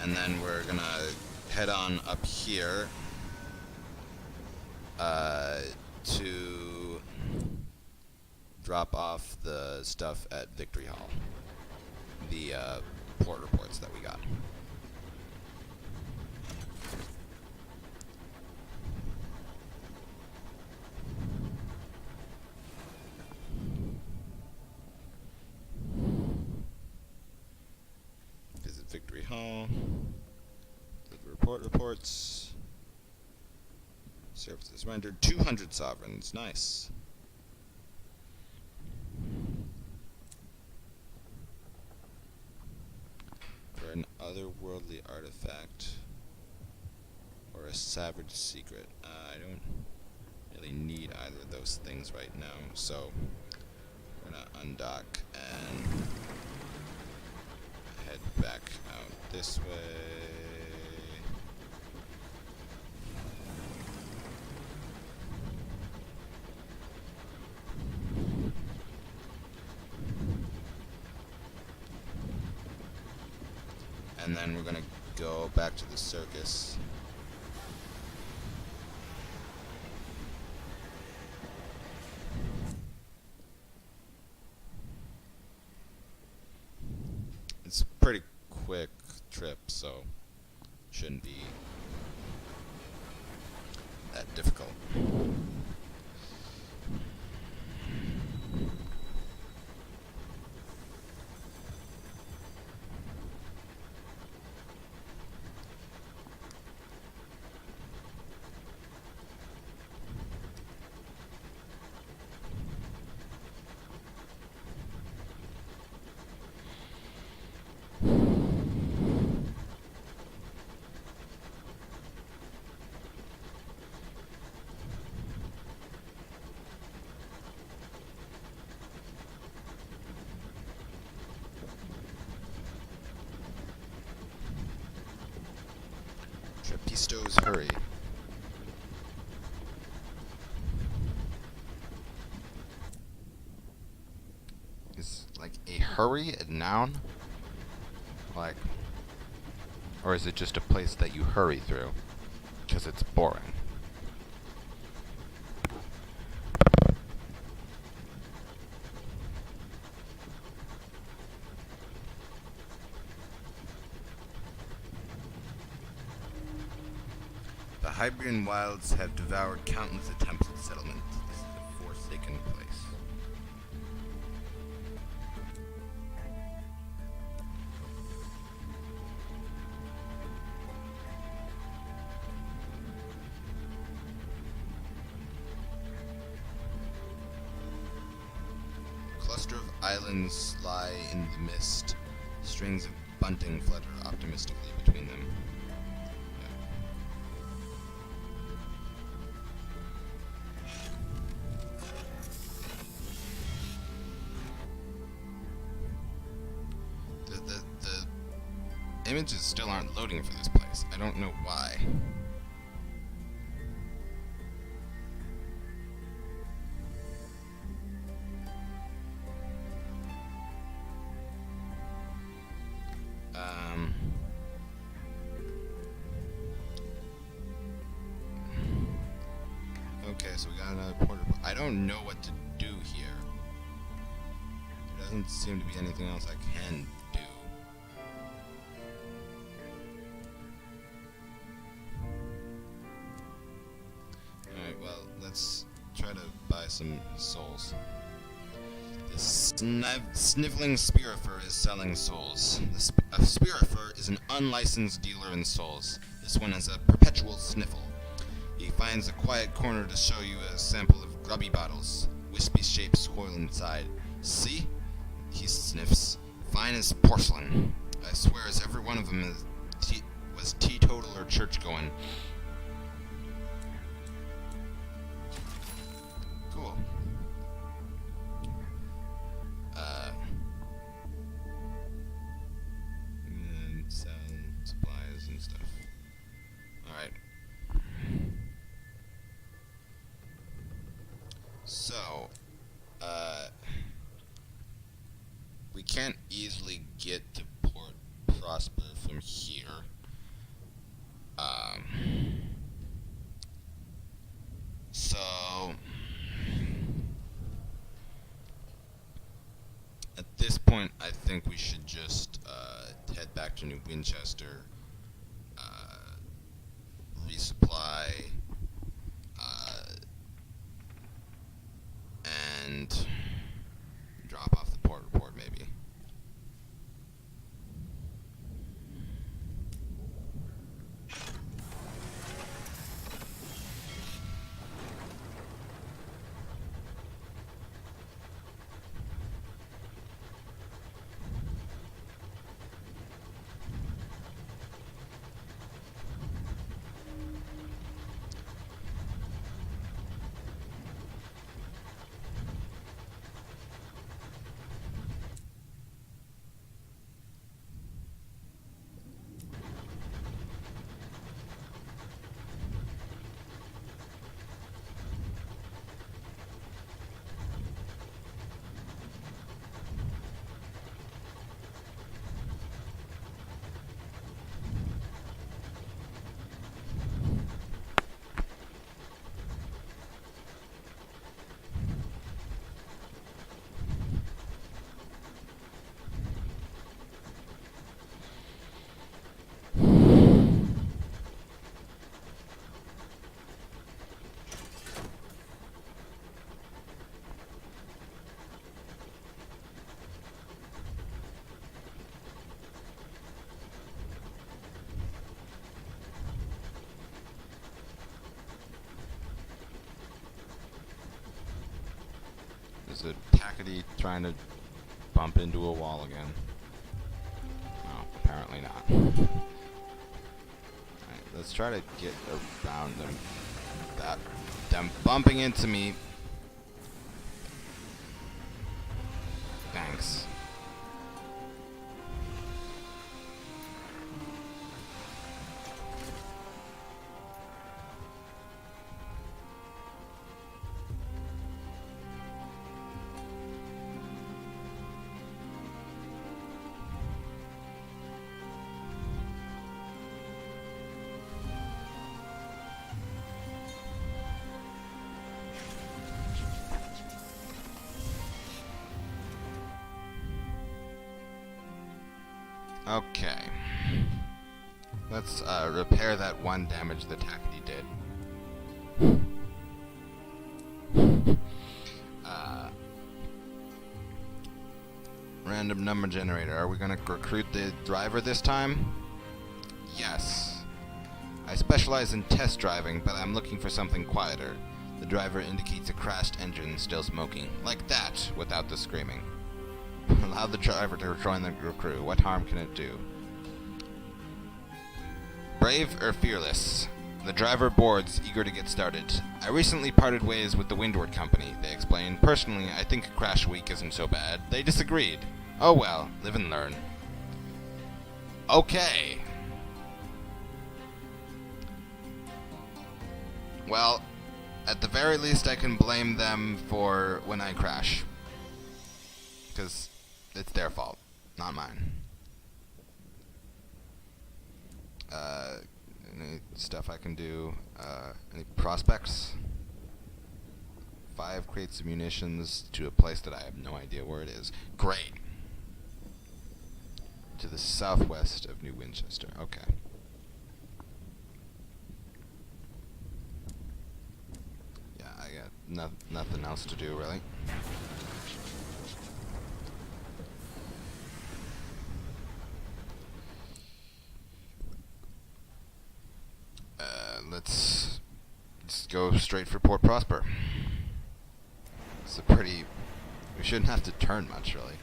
S1: And then we're gonna head on up here to drop off the stuff at Victory Hall. The port reports that we got. Visit Victory Hall. The report reports. Services rendered 200 sovereigns. Nice. For an otherworldly artifact or a savage secret. I don't really need either of those things right now, so we're gonna undock and head back out this way. And then we're gonna go back to the circus. It's a pretty quick trip, so shouldn't be that difficult. Trapistos hurry. Is like a hurry a noun? Like, or is it just a place that you hurry through? Because it's boring. The Hybrian wilds have devoured countless attempts at settlement. This is a forsaken place. A cluster of islands lie in the mist. Strings of bunting flutter optimistically between them. The images still aren't loading for this place. I don't know why. Okay, so we got another porter. I don't know what to do here. There doesn't seem to be anything else I can do. Alright, well, let's try to buy some souls. The sniveling Spirifer is selling souls. A Spirifer is an unlicensed dealer in souls. This one has a perpetual sniffle. He finds a quiet corner to show you a sample of grubby bottles. Wispy shapes coil inside. See? He sniffs. Fine as porcelain. I swear as every one of them was teetotal or church-going. Cool. And sell supplies and stuff. Alright. So, we can't easily get to Port Prosper from here. think we should just head back to New Winchester, resupply, and drop off the port report, maybe. Is it Tackety trying to bump into a wall again? No, apparently not. Alright, let's try to get around them. Them bumping into me. Thanks. Okay. Let's repair that one damage that Tackety did. Random number generator. Are we going to recruit the driver this time? Yes. I specialize in test driving, but I'm looking for something quieter. The driver indicates a crashed engine still smoking. Like that, without the screaming. Allow the driver to join the crew. What harm can it do? Brave or fearless? The driver boards, eager to get started. I recently parted ways with the Windward Company, they explained. Personally, I think a crash week isn't so bad. They disagreed. Oh well, live and learn. Okay. Well, at the very least I can blame them for when I crash. Because it's their fault, not mine. Any stuff I can do? Any prospects? 5 crates of munitions to a place that I have no idea where it is. Great. To the southwest of New Winchester. Okay. Yeah, I got nothing else to do, really. Let's just go straight for Port Prosper. It's a pretty... We shouldn't have to turn much, really.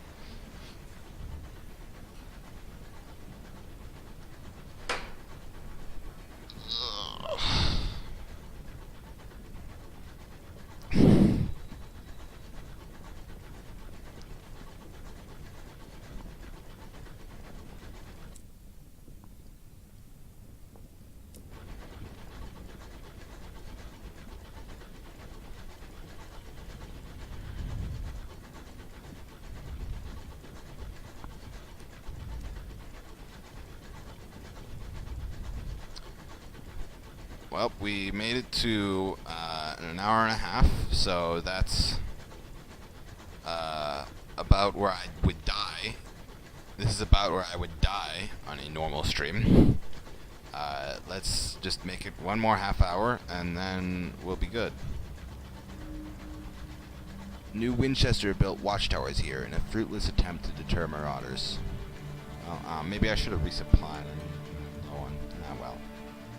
S1: Well, we made it to an hour and a half, so that's about where I would die This is about where I would die on a normal stream. Let's just make it one more half hour, and then we'll be good. New Winchester built watchtowers here in a fruitless attempt to deter marauders. Well, maybe I should have resupplied. No one. Ah, well.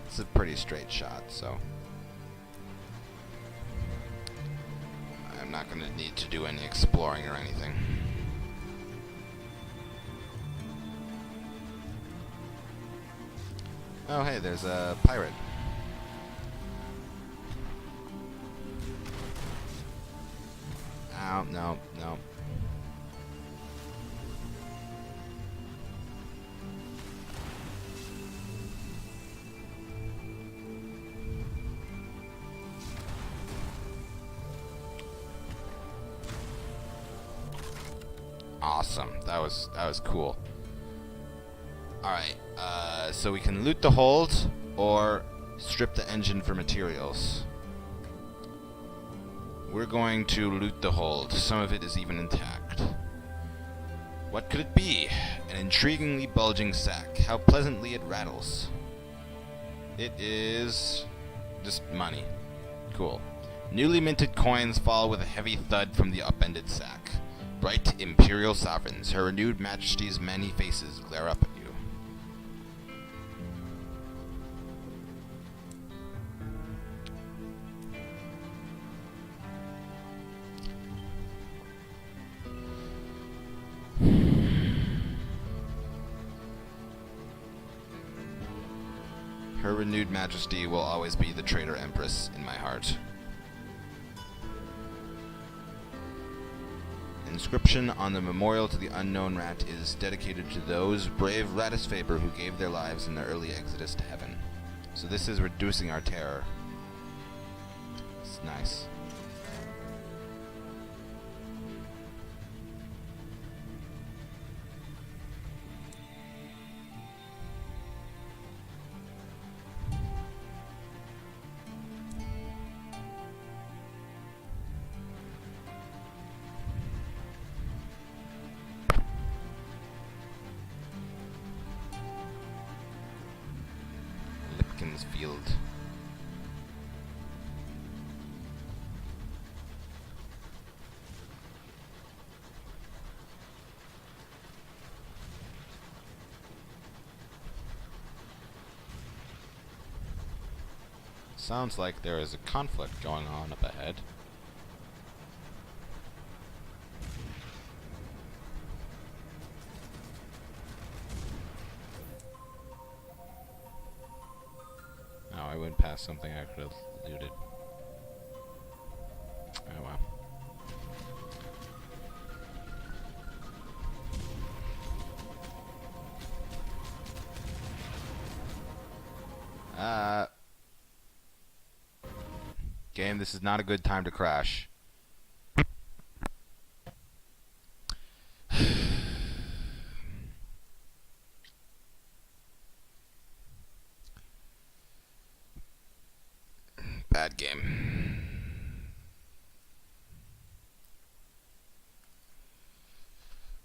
S1: It's a pretty straight shot, so I'm not going to need to do any exploring or anything. Oh, hey, there's a pirate. Ow, no, no. Awesome. That was cool. Alright, so we can loot the hold or strip the engine for materials. We're going to loot the hold. Some of it is even intact. What could it be? An intriguingly bulging sack. How pleasantly it rattles. It is just money. Cool. Newly minted coins fall with a heavy thud from the upended sack. Bright imperial sovereigns, her renewed majesty's many faces glare up at you. Her renewed majesty will always be the traitor empress in my heart. Inscription on the memorial to the unknown rat is dedicated to those brave Ratisfaber who gave their lives in the early exodus to heaven. So this is reducing our terror. It's nice. Field. Sounds like there is a conflict going on up ahead. I went past something I could have looted. Oh well. Game, this is not a good time to crash. Bad game.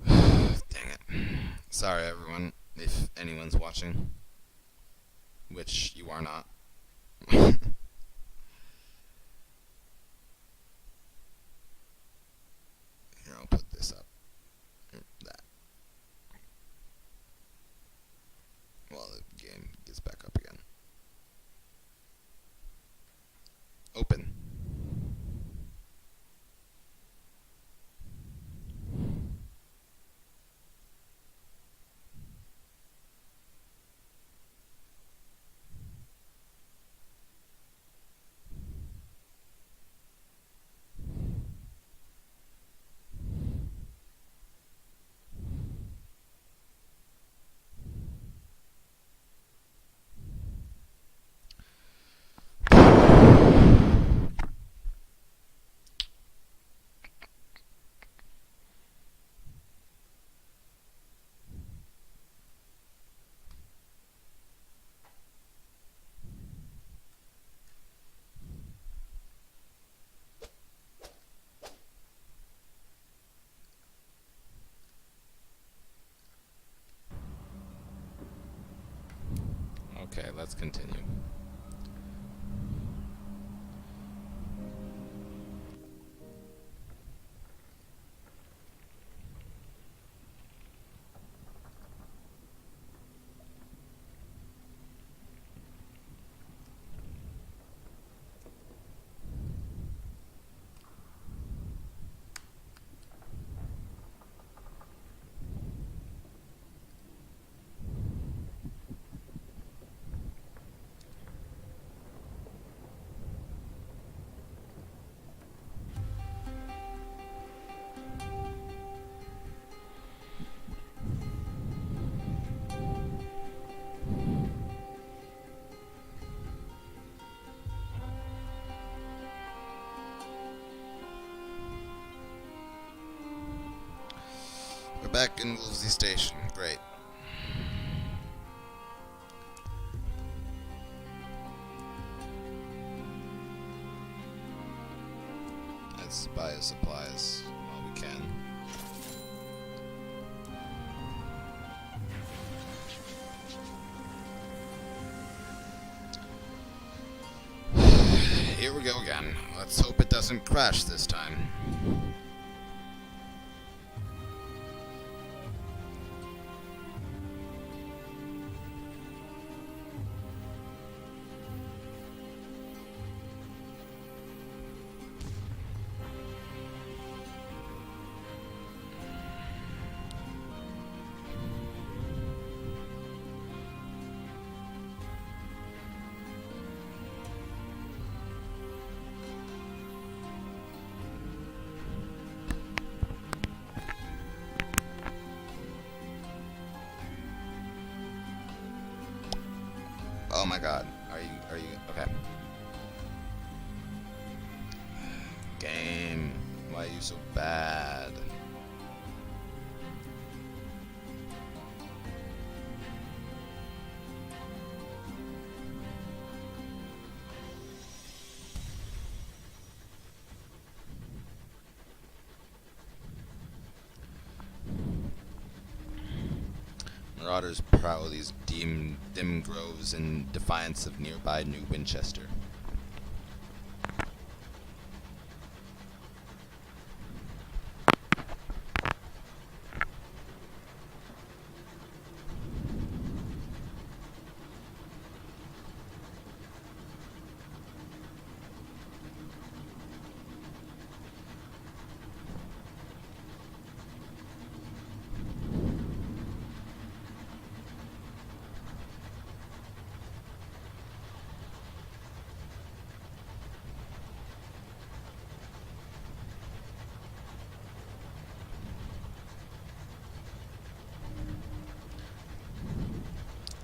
S1: Dang it. Sorry, everyone, if anyone's watching. Which you are not. Here, I'll put this up. That. While the game gets back up again. Open. Okay, let's continue. We're back in Wolvesey Station. Great. Let's buy supplies while we can. Here we go again. Let's hope it doesn't crash this time. Oh my god. Are you okay? Game. Why are you so bad? Marauders prowl these dim groves in defiance of nearby New Winchester.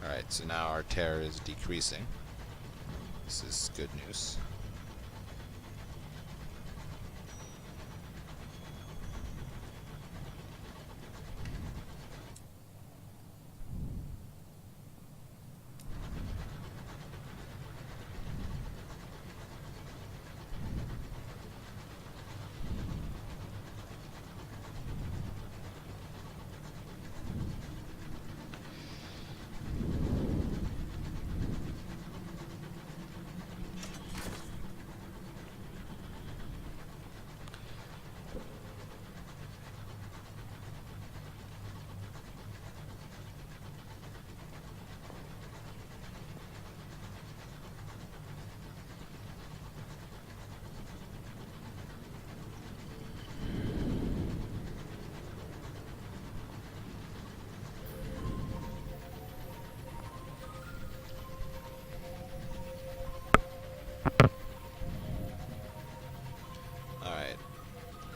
S1: Alright, so now our terror is decreasing. This is good news.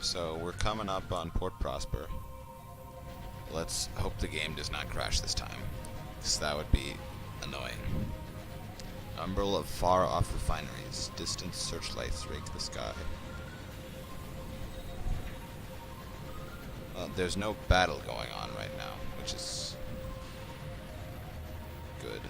S1: So we're coming up on Port Prosper. Let's hope the game does not crash this time, because that would be annoying. Umbrella of far-off refineries. Distant searchlights rake the sky. Well, there's no battle going on right now, which is good.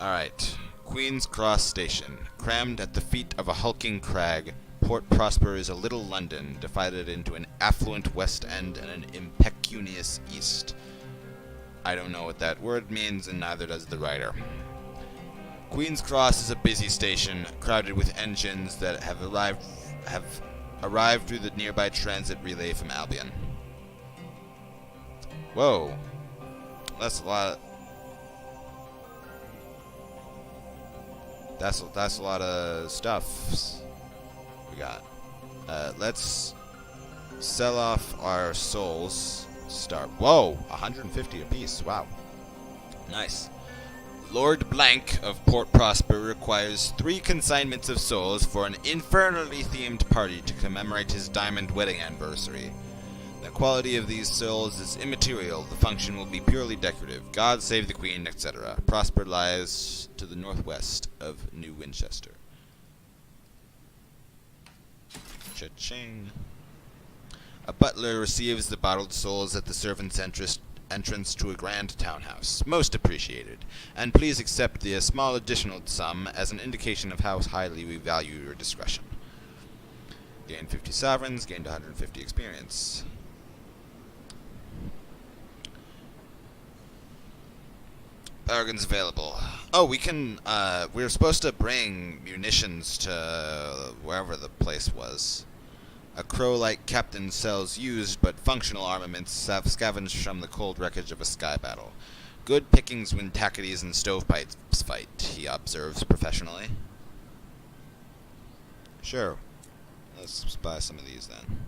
S1: Alright, Queen's Cross Station. Crammed at the feet of a hulking crag, Port Prosper is a little London, divided into an affluent West End and an impecunious East. I don't know what that word means, and neither does the writer. Queen's Cross is a busy station, crowded with engines that have arrived through the nearby transit relay from Albion. Whoa. That's a lot. That's a lot of stuff we got. Let's sell off our souls. Start. Whoa, 150 apiece. Wow. Nice. Lord Blank of Port Prosper requires 3 consignments of souls for an infernally themed party to commemorate his diamond wedding anniversary. The quality of these souls is immaterial. The function will be purely decorative. God save the Queen, etc. Prosper lies to the northwest of New Winchester. Cha-ching. A butler receives the bottled souls at the servants' entrance to a grand townhouse. Most appreciated. And please accept the small additional sum as an indication of how highly we value your discretion. Gained 50 sovereigns, gained 150 experience. Bargains available. Oh, we can, we're supposed to bring munitions to wherever the place was. A crow-like captain sells used but functional armaments scavenged from the cold wreckage of a sky battle. Good pickings when tackities and stovepipes fight, he observes professionally. Sure. Let's buy some of these then.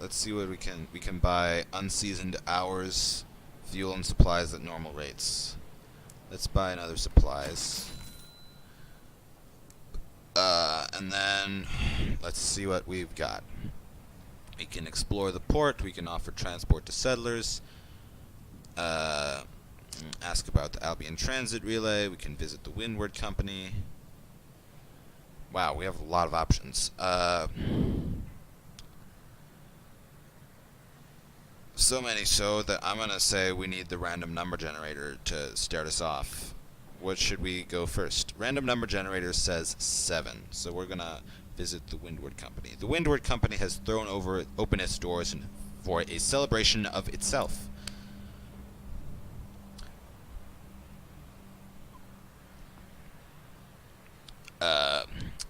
S1: Let's see what we can buy. Unseasoned hours, fuel and supplies at normal rates. Let's buy another supplies. And then let's see what we've got. We can explore the port. We can offer transport to settlers. Ask about the Albion Transit Relay. We can visit the Windward Company. Wow, we have a lot of options. So many so that I'm going to say we need the random number generator to start us off. What should we go first? Random number generator says 7, so we're going to visit the Windward Company. The Windward Company has thrown open its doors for a celebration of itself.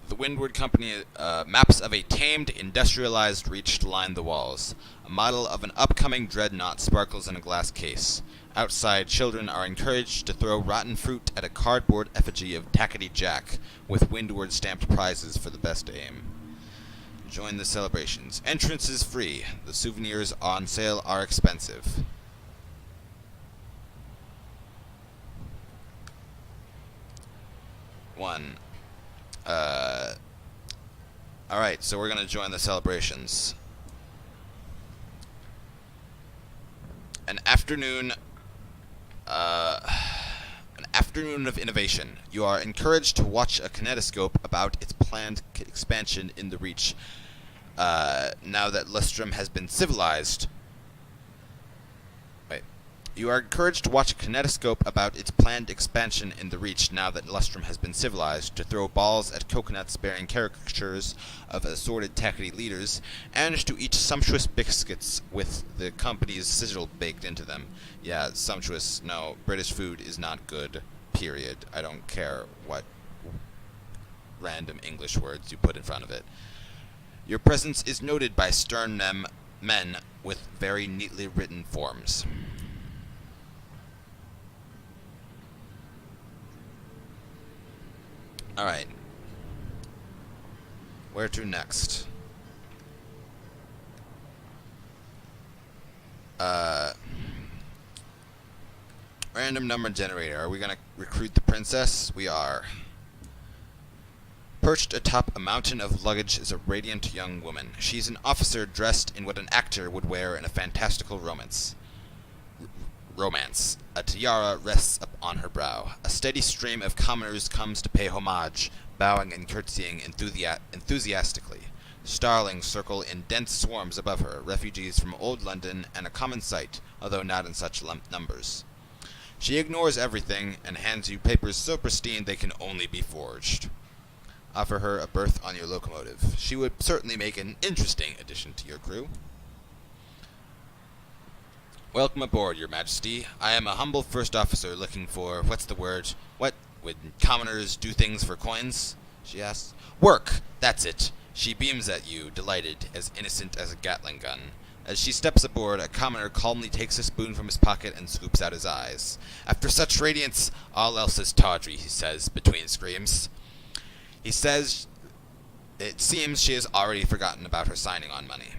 S1: The Windward Company, maps of a tamed, industrialized reach line the walls. A model of an upcoming dreadnought sparkles in a glass case. Outside, children are encouraged to throw rotten fruit at a cardboard effigy of Tackety Jack, with Windward stamped prizes for the best aim. Join the celebrations. Entrance is free. The souvenirs on sale are expensive. Alright, so we're gonna join the celebrations. An afternoon of innovation. You are encouraged to watch a kinetoscope about its planned expansion in the Reach. Now that Lustrum has been civilized. You are encouraged to watch a kinetoscope about its planned expansion in the Reach now that Lustrum has been civilized, to throw balls at coconuts bearing caricatures of assorted tackety leaders, and to eat sumptuous biscuits with the company's sigil baked into them. Yeah, sumptuous. No, British food is not good, period. I don't care what random English words you put in front of it. Your presence is noted by stern men with very neatly written forms. Alright. Where to next? Random number generator. Are we gonna recruit the princess? We are. Perched atop a mountain of luggage is a radiant young woman. She's an officer dressed in what an actor would wear in a fantastical romance. A tiara rests upon her brow. A steady stream of commoners comes to pay homage, bowing and curtsying enthusiastically. Starlings circle in dense swarms above her, refugees from old London and a common sight, although not in such numbers. She ignores everything and hands you papers so pristine they can only be forged. Offer her a berth on your locomotive. She would certainly make an interesting addition to your crew. Welcome aboard, Your Majesty. I am a humble first officer looking for, what's the word? What would commoners do things for coins? She asks. Work! That's it. She beams at you, delighted, as innocent as a Gatling gun. As she steps aboard, a commoner calmly takes a spoon from his pocket and scoops out his eyes. After such radiance, all else is tawdry, he says, between screams. He says it seems she has already forgotten about her signing on money.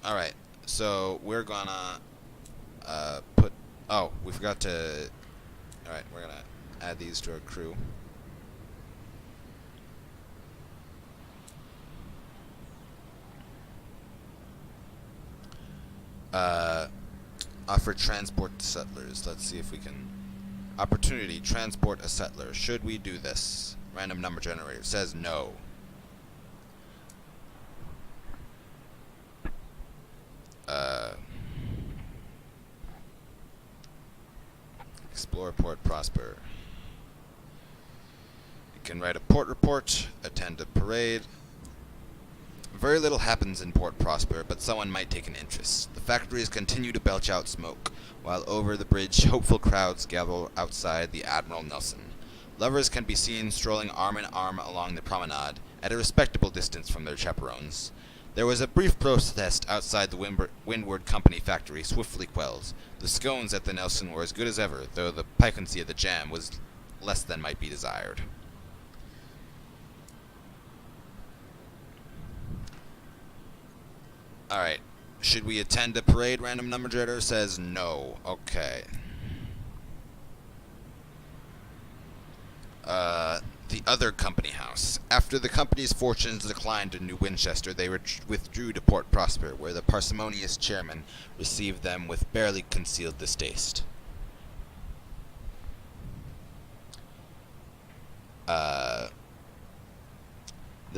S1: Alright, so we're gonna put... Oh, we forgot to... Alright, we're gonna add these to our crew. Offer transport to settlers. Let's see if we can... Opportunity, transport a settler. Should we do this? Random number generator says no. Explore Port Prosper. You can write a port report, attend a parade. Very little happens in Port Prosper, but someone might take an interest. The factories continue to belch out smoke, while over the bridge hopeful crowds gather outside the Admiral Nelson. Lovers can be seen strolling arm in arm along the promenade, at a respectable distance from their chaperones. There was a brief protest outside the Windward Company factory, swiftly quelled. The scones at the Nelson were as good as ever, though the piquancy of the jam was less than might be desired. Alright. Should we attend a parade? Random number generator says no. Okay. The other company house. After the company's fortunes declined in New Winchester, they withdrew to Port Prosper, where the parsimonious chairman received them with barely concealed distaste. The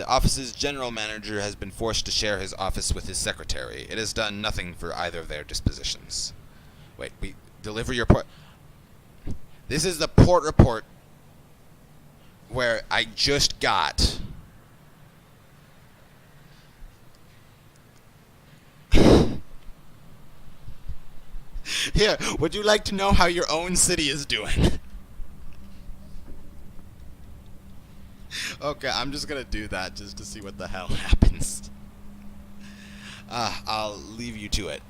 S1: office's general manager has been forced to share his office with his secretary. It has done nothing for either of their dispositions. Wait, we deliver your port... This is the port report where I just got... Here, would you like to know how your own city is doing? Okay, I'm just gonna do that just to see what the hell happens. I'll leave you to it.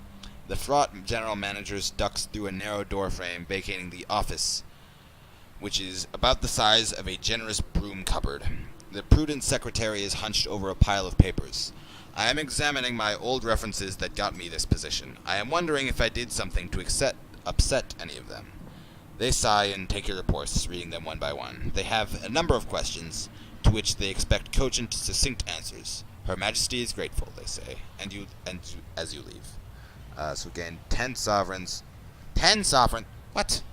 S1: The fraught general manager ducks through a narrow doorframe, vacating the office, which is about the size of a generous broom cupboard. The prudent secretary is hunched over a pile of papers. I am examining my old references that got me this position. I am wondering if I did something to upset any of them. They sigh and take your reports, reading them one by one. They have a number of questions, to which they expect cogent, succinct answers. Her Majesty is grateful, they say, and as you leave. So again, 10 sovereigns. 10 sovereign? What?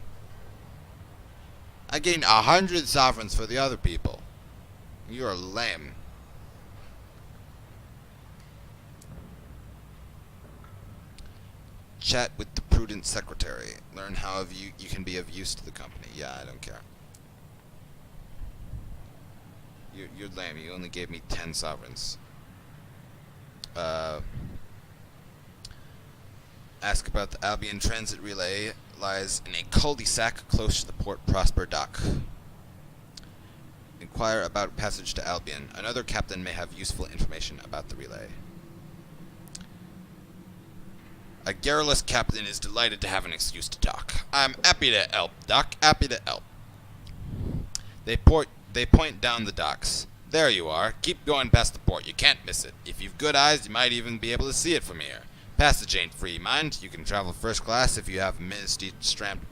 S1: I gained 100 sovereigns for the other people. You're lame. Chat with the prudent secretary. Learn how you can be of use to the company. Yeah, I don't care. You're lame. You only gave me 10 sovereigns. Ask about the Albion Transit Relay. Lies in a cul-de-sac close to the Port Prosper dock. Inquire about passage to Albion. Another captain may have useful information about the relay. A garrulous captain is delighted to have an excuse to talk. I'm happy to help, Doc. Happy to help. They point down the docks. There you are. Keep going past the port. You can't miss it. If you've good eyes, you might even be able to see it from here. Passage ain't free, mind. You can travel first class if you have a ministry stamped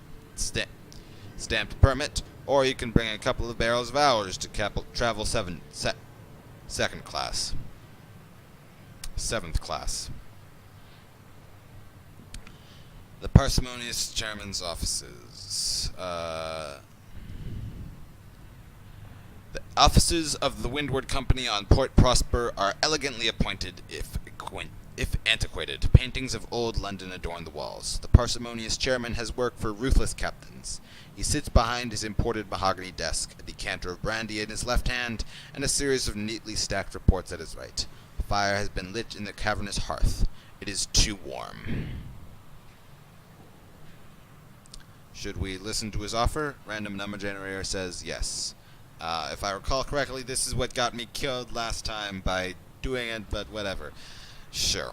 S1: permit, or you can bring a couple of barrels of ours to travel second class. 7th class. The parsimonious chairman's offices. The Officers of the Windward Company on Port Prosper are elegantly appointed, if antiquated. Paintings of old London adorn the walls. The parsimonious chairman has work for ruthless captains. He sits behind his imported mahogany desk, a decanter of brandy in his left hand, and a series of neatly stacked reports at his right. A fire has been lit in the cavernous hearth. It is too warm. Should we listen to his offer? Random number generator says yes. If I recall correctly, this is what got me killed last time by doing it, but whatever. Sure.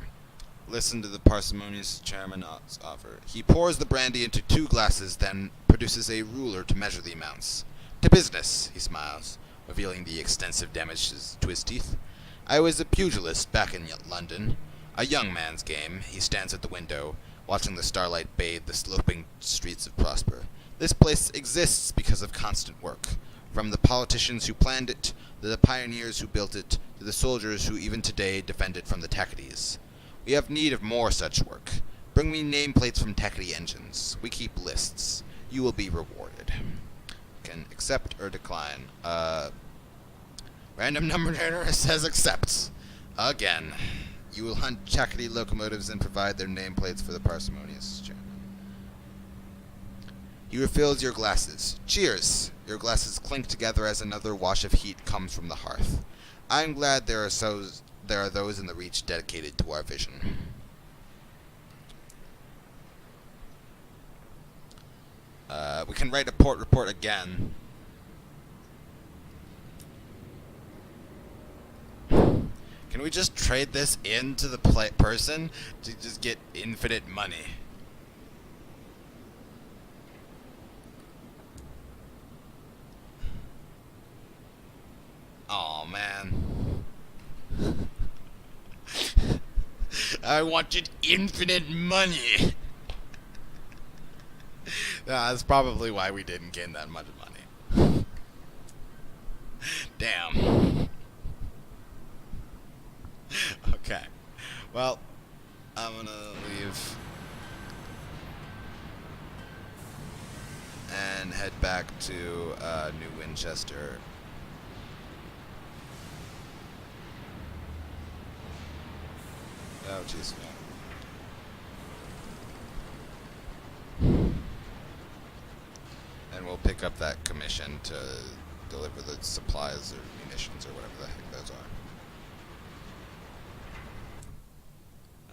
S1: Listen to the parsimonious chairman's offer. He pours the brandy into 2 glasses, then produces a ruler to measure the amounts. To business, he smiles, revealing the extensive damage to his teeth. I was a pugilist back in London. A young man's game. He stands at the window, watching the starlight bathe the sloping streets of Prosper. This place exists because of constant work. From the politicians who planned it, to the pioneers who built it, to the soldiers who even today defend it from the Tacketies. We have need of more such work. Bring me nameplates from Tackety engines. We keep lists. You will be rewarded. Can accept or decline. Random number generator says accept. Again. You will hunt Tackety locomotives and provide their nameplates for the parsimonious chairman. He refills your glasses. Cheers! Your glasses clink together as another wash of heat comes from the hearth. I am glad there are those in the Reach dedicated to our vision. We can write a port report again. Can we just trade this into the person to just get infinite money? Oh man. I wanted infinite money. That's probably why we didn't gain that much money. Damn. Okay. Well, I'm gonna leave and head back to New Winchester. Oh, jeez. And we'll pick up that commission to deliver the supplies or munitions or whatever the heck those are.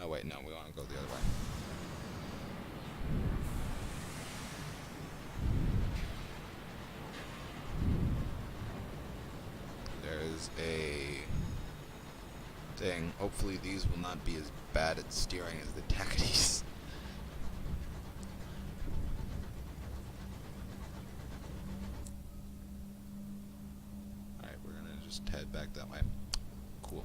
S1: Oh wait, no, we want to go the other way. There's a thing. Hopefully these will not be as bad at steering as the Tacketies. Alright, we're gonna just head back that way. Cool.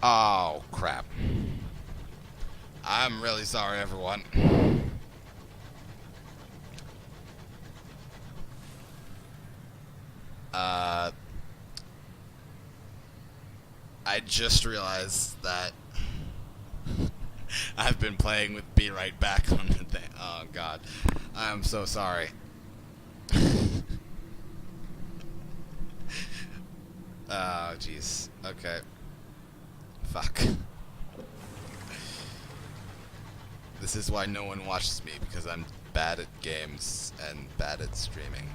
S1: Oh, crap. I'm really sorry, everyone. I just realized that I've been playing with Be Right Back on the thing. Oh, God. I'm so sorry. Oh, jeez. Okay. Fuck. This is why no one watches me, because I'm bad at games and bad at streaming.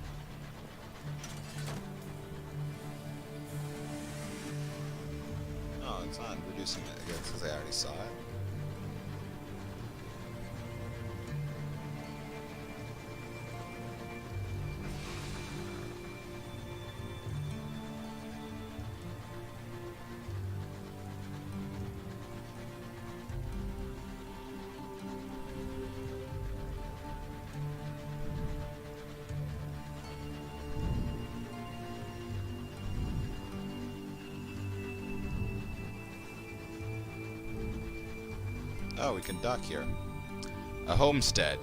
S1: Oh, it's not reducing it, I guess, because I already saw it. Oh, we can dock here. A homestead.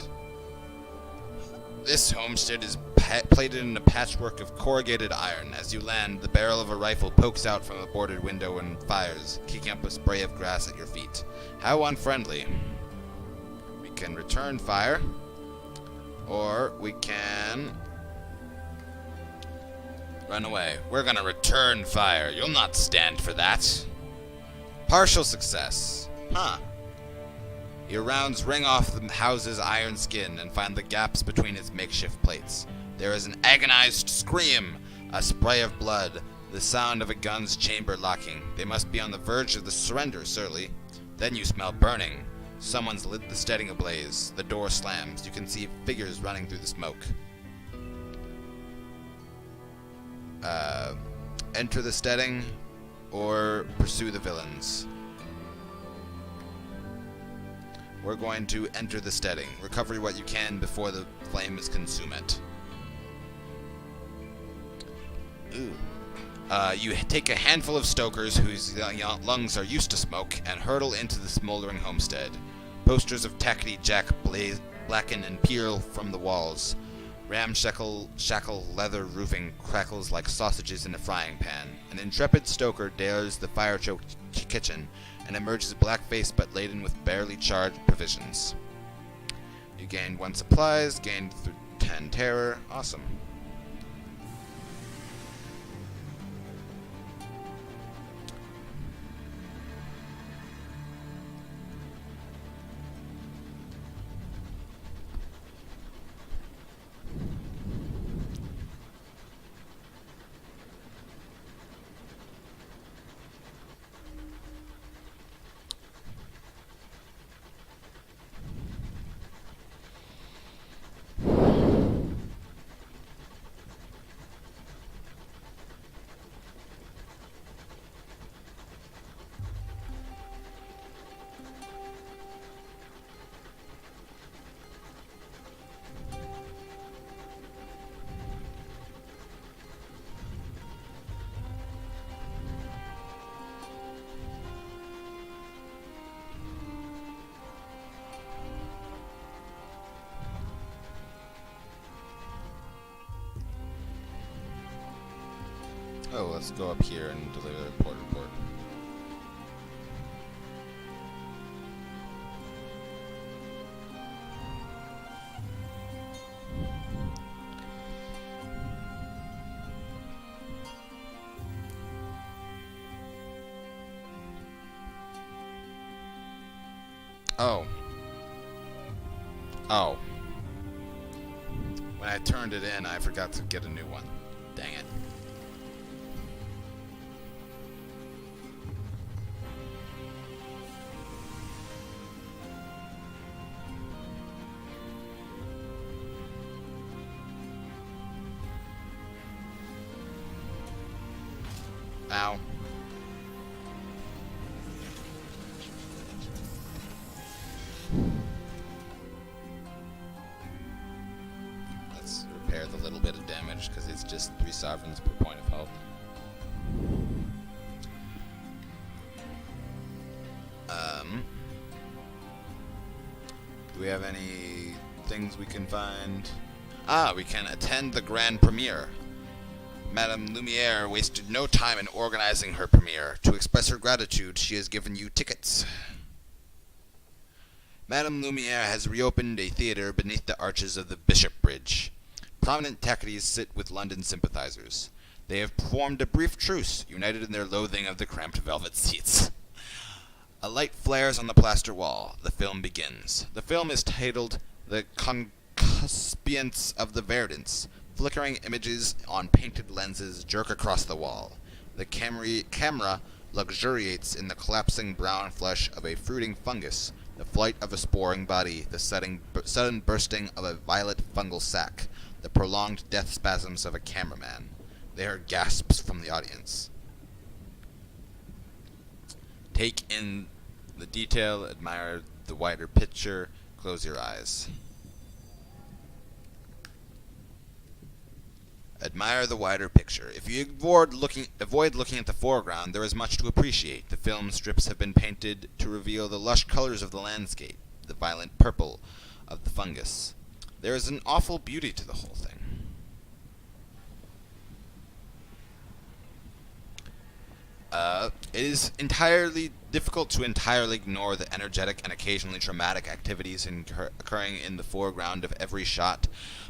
S1: This homestead is plated in a patchwork of corrugated iron. As you land, the barrel of a rifle pokes out from a boarded window and fires, kicking up a spray of grass at your feet. How unfriendly. We can return fire, or we can run away. We're gonna return fire. You'll not stand for that. Partial success. Huh. Your rounds ring off the house's iron skin and find the gaps between its makeshift plates. There is an agonized scream, a spray of blood, the sound of a gun's chamber locking. They must be on the verge of the surrender, surely. Then you smell burning. Someone's lit the steading ablaze. The door slams. You can see figures running through the smoke. Enter the steading or pursue the villains. We're going to enter the steading. Recover what you can before the flames consume it. Ooh. You take a handful of stokers whose lungs are used to smoke and hurtle into the smoldering homestead. Posters of Tackety Jack blacken and peel from the walls. Ramshackle leather roofing crackles like sausages in a frying pan. An intrepid stoker dares the fire-choked kitchen and emerges black-faced but laden with barely charred provisions. You gained 1 supplies, gained 10 terror. Awesome. Oh, let's go up here and deliver the report. Oh. Oh. When I turned it in, I forgot to get a new one. Dang it. Ow. Let's repair the little bit of damage because it's just 3 sovereigns per point of health. Do we have any things we can find? Ah, we can attend the grand premiere. Madame Lumiere wasted no time in organizing her premiere. To express her gratitude, she has given you tickets. Madame Lumiere has reopened a theater beneath the arches of the Bishop Bridge. Prominent Tacketies sit with London sympathizers. They have formed a brief truce, united in their loathing of the cramped velvet seats. A light flares on the plaster wall. The film begins. The film is titled The Concupiscence of the Verdants. Flickering images on painted lenses jerk across the wall. The camera luxuriates in the collapsing brown flesh of a fruiting fungus, the flight of a sporing body, the sudden bursting of a violet fungal sac, the prolonged death spasms of a cameraman. They are gasps from the audience. Take in the detail, admire the wider picture, close your eyes. Admire the wider picture. If you avoid looking at the foreground, there is much to appreciate. The film strips have been painted to reveal the lush colors of the landscape, the violent purple of the fungus. There is an awful beauty to the whole thing. It is entirely difficult to entirely ignore the energetic and occasionally traumatic activities occurring in the foreground of every shot,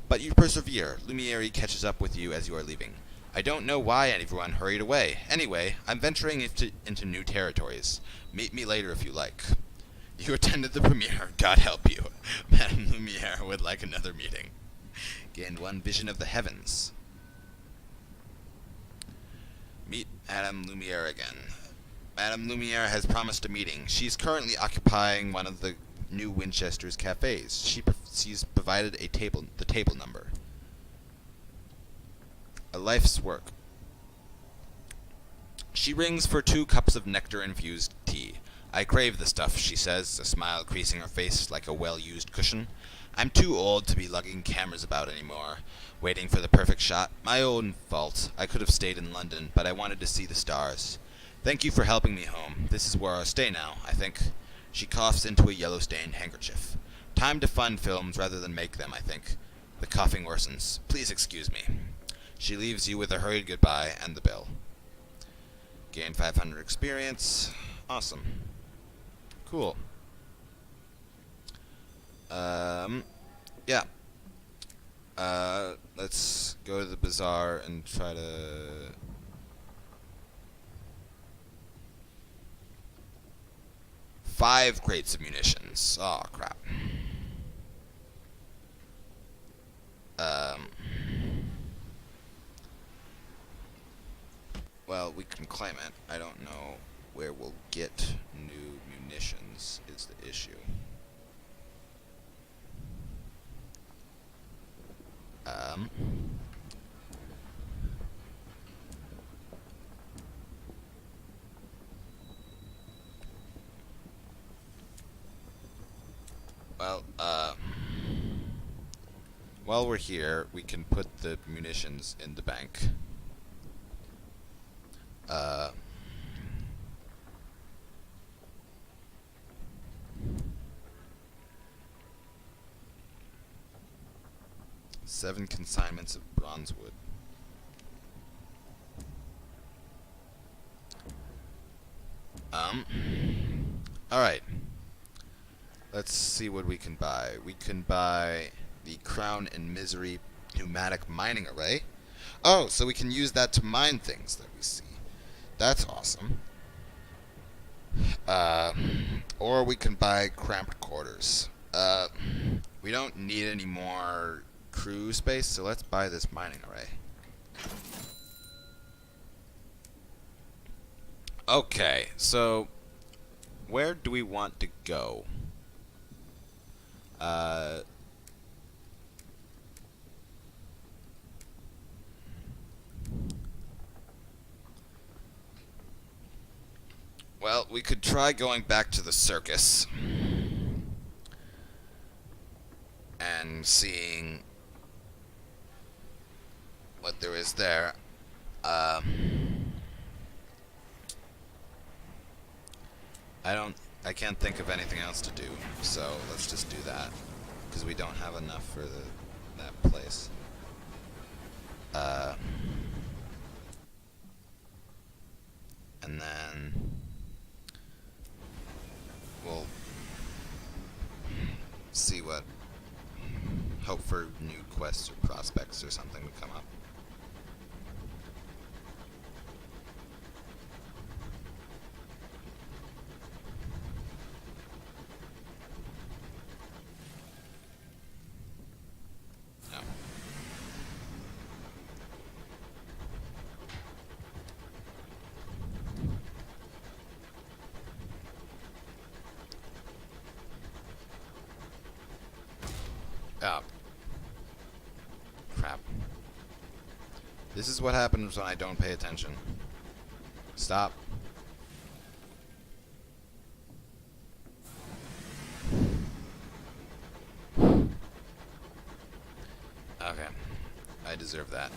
S1: but you persevere. Lumiere catches up with you as you are leaving. I don't know why everyone hurried away. Anyway, I'm venturing into new territories. Meet me later if you like. You attended the premiere. God help you. Madame Lumiere would like another meeting. Gained one vision of the heavens. Meet Madame Lumiere again. Madame Lumiere has promised a meeting. She's currently occupying one of the new Winchester's cafes. She's provided the table number. A life's work. She rings for 2 cups of nectar-infused tea. I crave the stuff, she says, a smile creasing her face like a well-used cushion. I'm too old to be lugging cameras about anymore, waiting for the perfect shot. My own fault. I could have stayed in London, but I wanted to see the stars. Thank you for helping me home. This is where I'll stay now, I think. She coughs into a yellow-stained handkerchief. Time to fund films rather than make them, I think. The coughing worsens. Please excuse me. She leaves you with a hurried goodbye and the bill. Gain 500 experience. Awesome. Cool. Yeah. Let's go to the bazaar and try to... Five crates of munitions. Oh, crap. Well, we can claim it. I don't know where we'll get new munitions is the issue. Well, while we're here, we can put the munitions in the bank. 7 consignments of bronze wood. Alright. Let's see what we can buy. We can buy the Crown and Misery pneumatic mining array. Oh, so we can use that to mine things that we see. That's awesome. Or we can buy cramped quarters. We don't need any more crew space, so let's buy this mining array. Okay, so where do we want to go? Well, we could try going back to the circus and seeing what there is there. I can't think of anything else to do, so let's just do that, because we don't have enough for that place. And then we'll see what, hope for new quests or prospects or something to come up. Oh. Crap. This is what happens when I don't pay attention. Stop. Okay. I deserve that.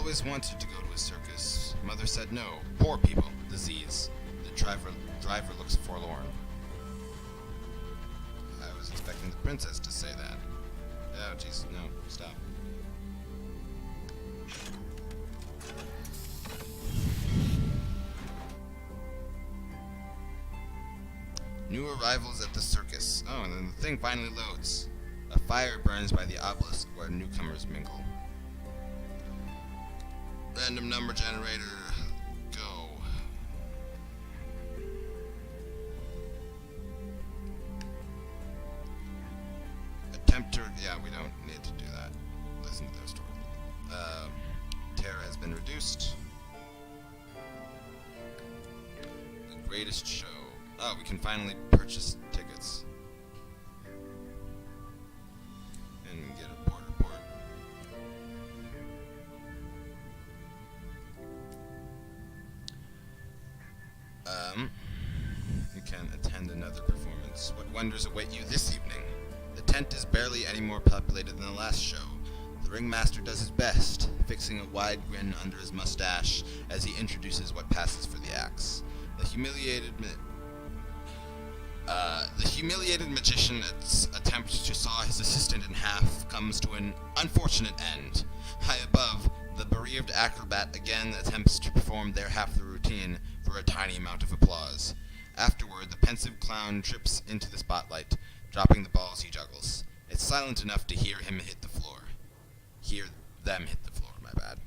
S1: always wanted to go to a circus. Mother said no. Poor people. Disease. The driver looks forlorn. I was expecting the princess to say that. Oh, jeez. No. Stop. New arrivals at the circus. Oh, and then the thing finally loads. A fire burns by the obelisk where newcomers mingle. Random number generator. Go. Attempt to... Yeah, we don't need to do that. Listen to their story. Terror has been reduced. The greatest show. Oh, we can finally purchase tickets. And get a board report. You can attend another performance. What wonders await you this evening? The tent is barely any more populated than the last show. The ringmaster does his best, fixing a wide grin under his mustache as he introduces what passes for the acts. The humiliated magician attempt to saw his assistant in half comes to an unfortunate end. High above, the bereaved acrobat again attempts to perform their half of the routine for a tiny amount of applause. Afterward, the pensive clown trips into the spotlight, dropping the balls he juggles. It's silent enough to hear him hit the floor. Hear them hit the floor, my bad.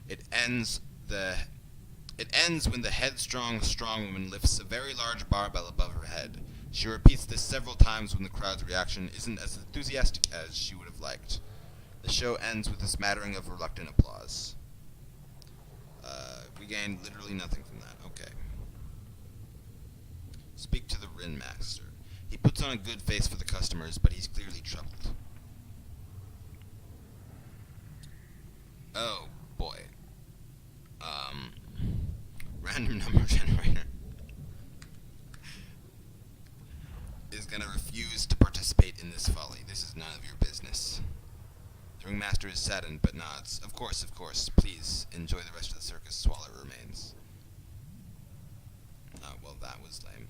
S1: It ends when the headstrong strong woman lifts a very large barbell above her head. She repeats this several times when the crowd's reaction isn't as enthusiastic as she would have liked. The show ends with a smattering of reluctant applause. We gained literally nothing from that. Okay. Speak to the ringmaster. He puts on a good face for the customers, but he's clearly troubled. Oh, boy. Random number generator is gonna refuse to participate in this folly. This is none of your business. The ringmaster is saddened, but nods. Of course, please enjoy the rest of the circus while it remains. Well, that was lame.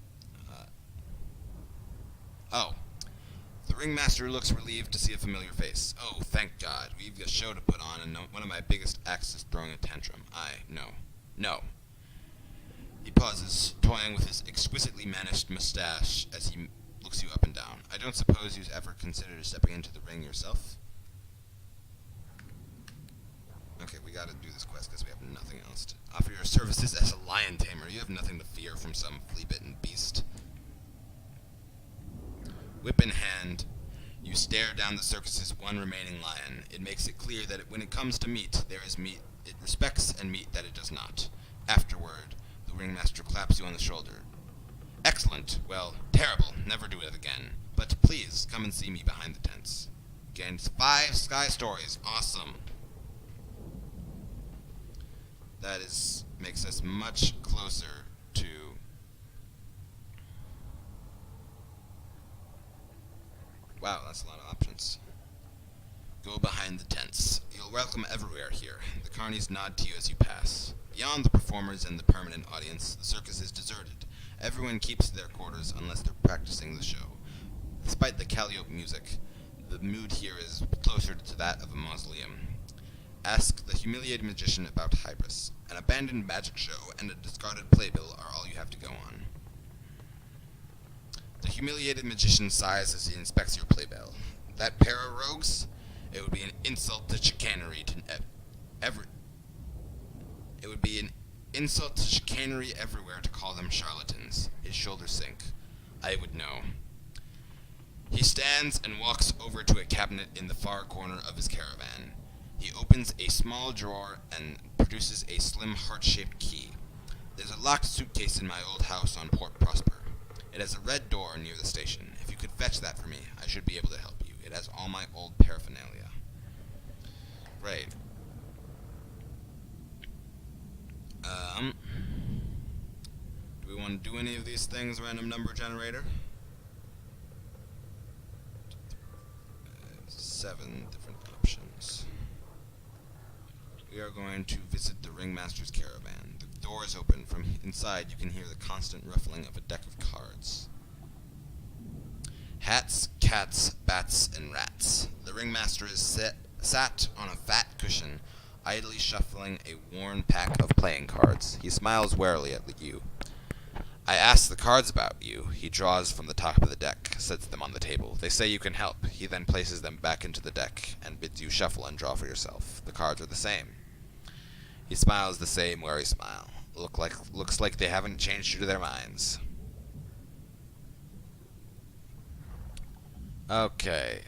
S1: The ringmaster looks relieved to see a familiar face. Oh, thank God. We've a show to put on, and one of my biggest acts is throwing a tantrum. No. He pauses, toying with his exquisitely managed mustache as he looks you up and down. I don't suppose you've ever considered stepping into the ring yourself? Okay, we gotta do this quest because we have nothing else to offer your services as a lion tamer. You have nothing to fear from some flea-bitten beast. Whip in hand, you stare down the circus's one remaining lion. It makes it clear that when it comes to meat, there is meat it respects and meat that it does not. Afterward, the ringmaster claps you on the shoulder. Excellent. Well, terrible. Never do it again. But please, come and see me behind the tents. Gained 5 sky stories. Awesome. That makes us much closer to... Wow, that's a lot of options. Go behind the tents. You'll welcome everywhere here. The carnies nod to you as you pass. Beyond the performers and the permanent audience, the circus is deserted. Everyone keeps their quarters unless they're practicing the show. Despite the calliope music, the mood here is closer to that of a mausoleum. Ask the humiliated magician about Hybris. An abandoned magic show and a discarded playbill are all you have to go on. The humiliated magician sighs as he inspects your playbill. That pair of rogues? It would be an insult to chicanery everywhere to call them charlatans. His shoulders sink. I would know. He stands and walks over to a cabinet in the far corner of his caravan. He opens a small drawer and produces a slim heart-shaped key. There's a locked suitcase in my old house on Port Prosper. It has a red door near the station. If you could fetch that for me, I should be able to help you. It has all my old paraphernalia. Great. Do we want to do any of these things, random number generator? 7 different options. We are going to visit the Ringmaster's caravan. The door is open. From inside, you can hear the constant ruffling of a deck of cards. Hats, cats, bats, and rats. The Ringmaster is sat on a fat cushion, idly shuffling a worn pack of playing cards. He smiles warily at you. I ask the cards about you. He draws from the top of the deck, sets them on the table. They say you can help. He then places them back into the deck and bids you shuffle and draw for yourself. The cards are the same. He smiles the same wary smile. Looks like they haven't changed you to their minds. Okay.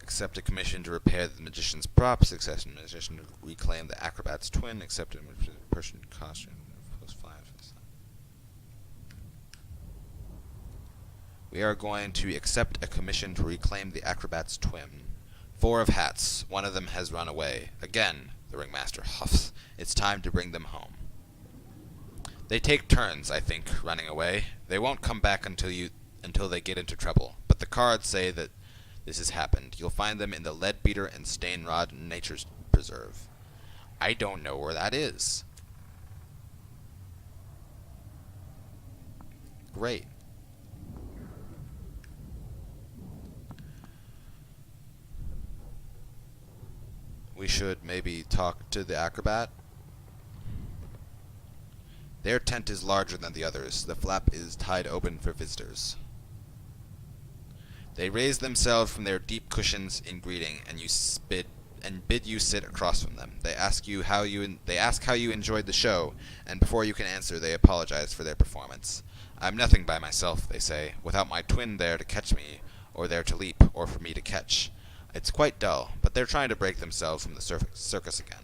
S1: Accept a commission to repair the magician's props. Accept a magician to reclaim the acrobat's twin. Accept a person costume. We are going to accept a commission to reclaim the acrobat's twin. 4 of hats. One of them has run away. Again, the Ringmaster huffs. It's time to bring them home. They take turns, I think, running away. They won't come back until they get into trouble. But the cards say that this has happened. You'll find them in the Leadbeater and Stainrod Nature's Preserve. I don't know where that is. Great. We should maybe talk to the acrobat. Their tent is larger than the others. The flap is tied open for visitors. They raise themselves from their deep cushions in greeting, and bid you sit across from them. They ask how you enjoyed the show, and before you can answer, they apologize for their performance. I'm nothing by myself, they say, without my twin there to catch me, or there to leap, or for me to catch. It's quite dull, but they're trying to break themselves from the circus again.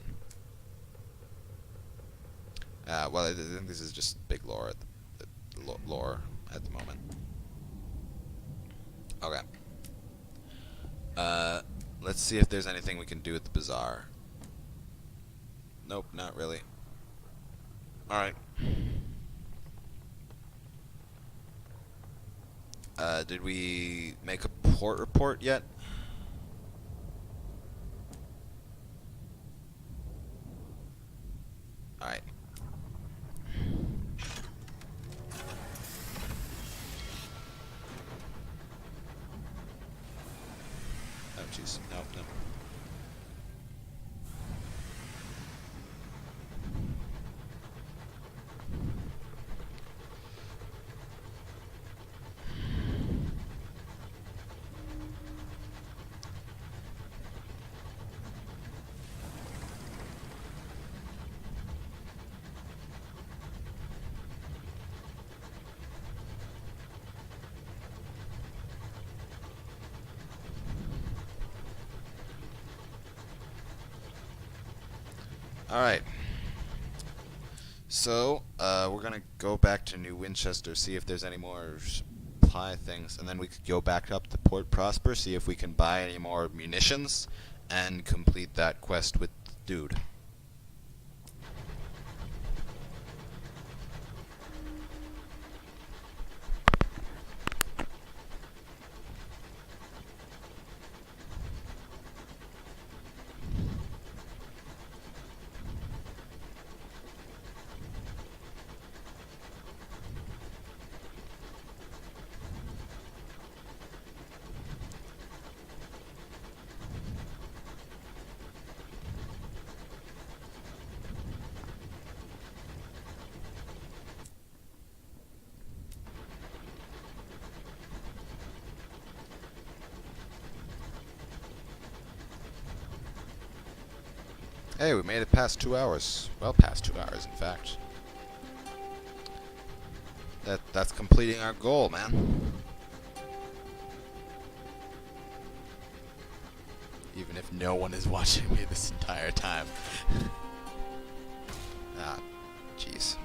S1: Well, I think this is just big lore at the moment. Okay. Let's see if there's anything we can do at the bazaar. Nope, not really. Alright. Did we make a port report yet? Alright. Oh, jeez. No, no. Alright. So, we're gonna go back to New Winchester, see if there's any more supply things, and then we could go back up to Port Prosper, see if we can buy any more munitions, and complete that quest with Dude. Hey, we made it past 2 hours. Well, past 2 hours, in fact. That's completing our goal, man. Even if no one is watching me this entire time. Ah, jeez.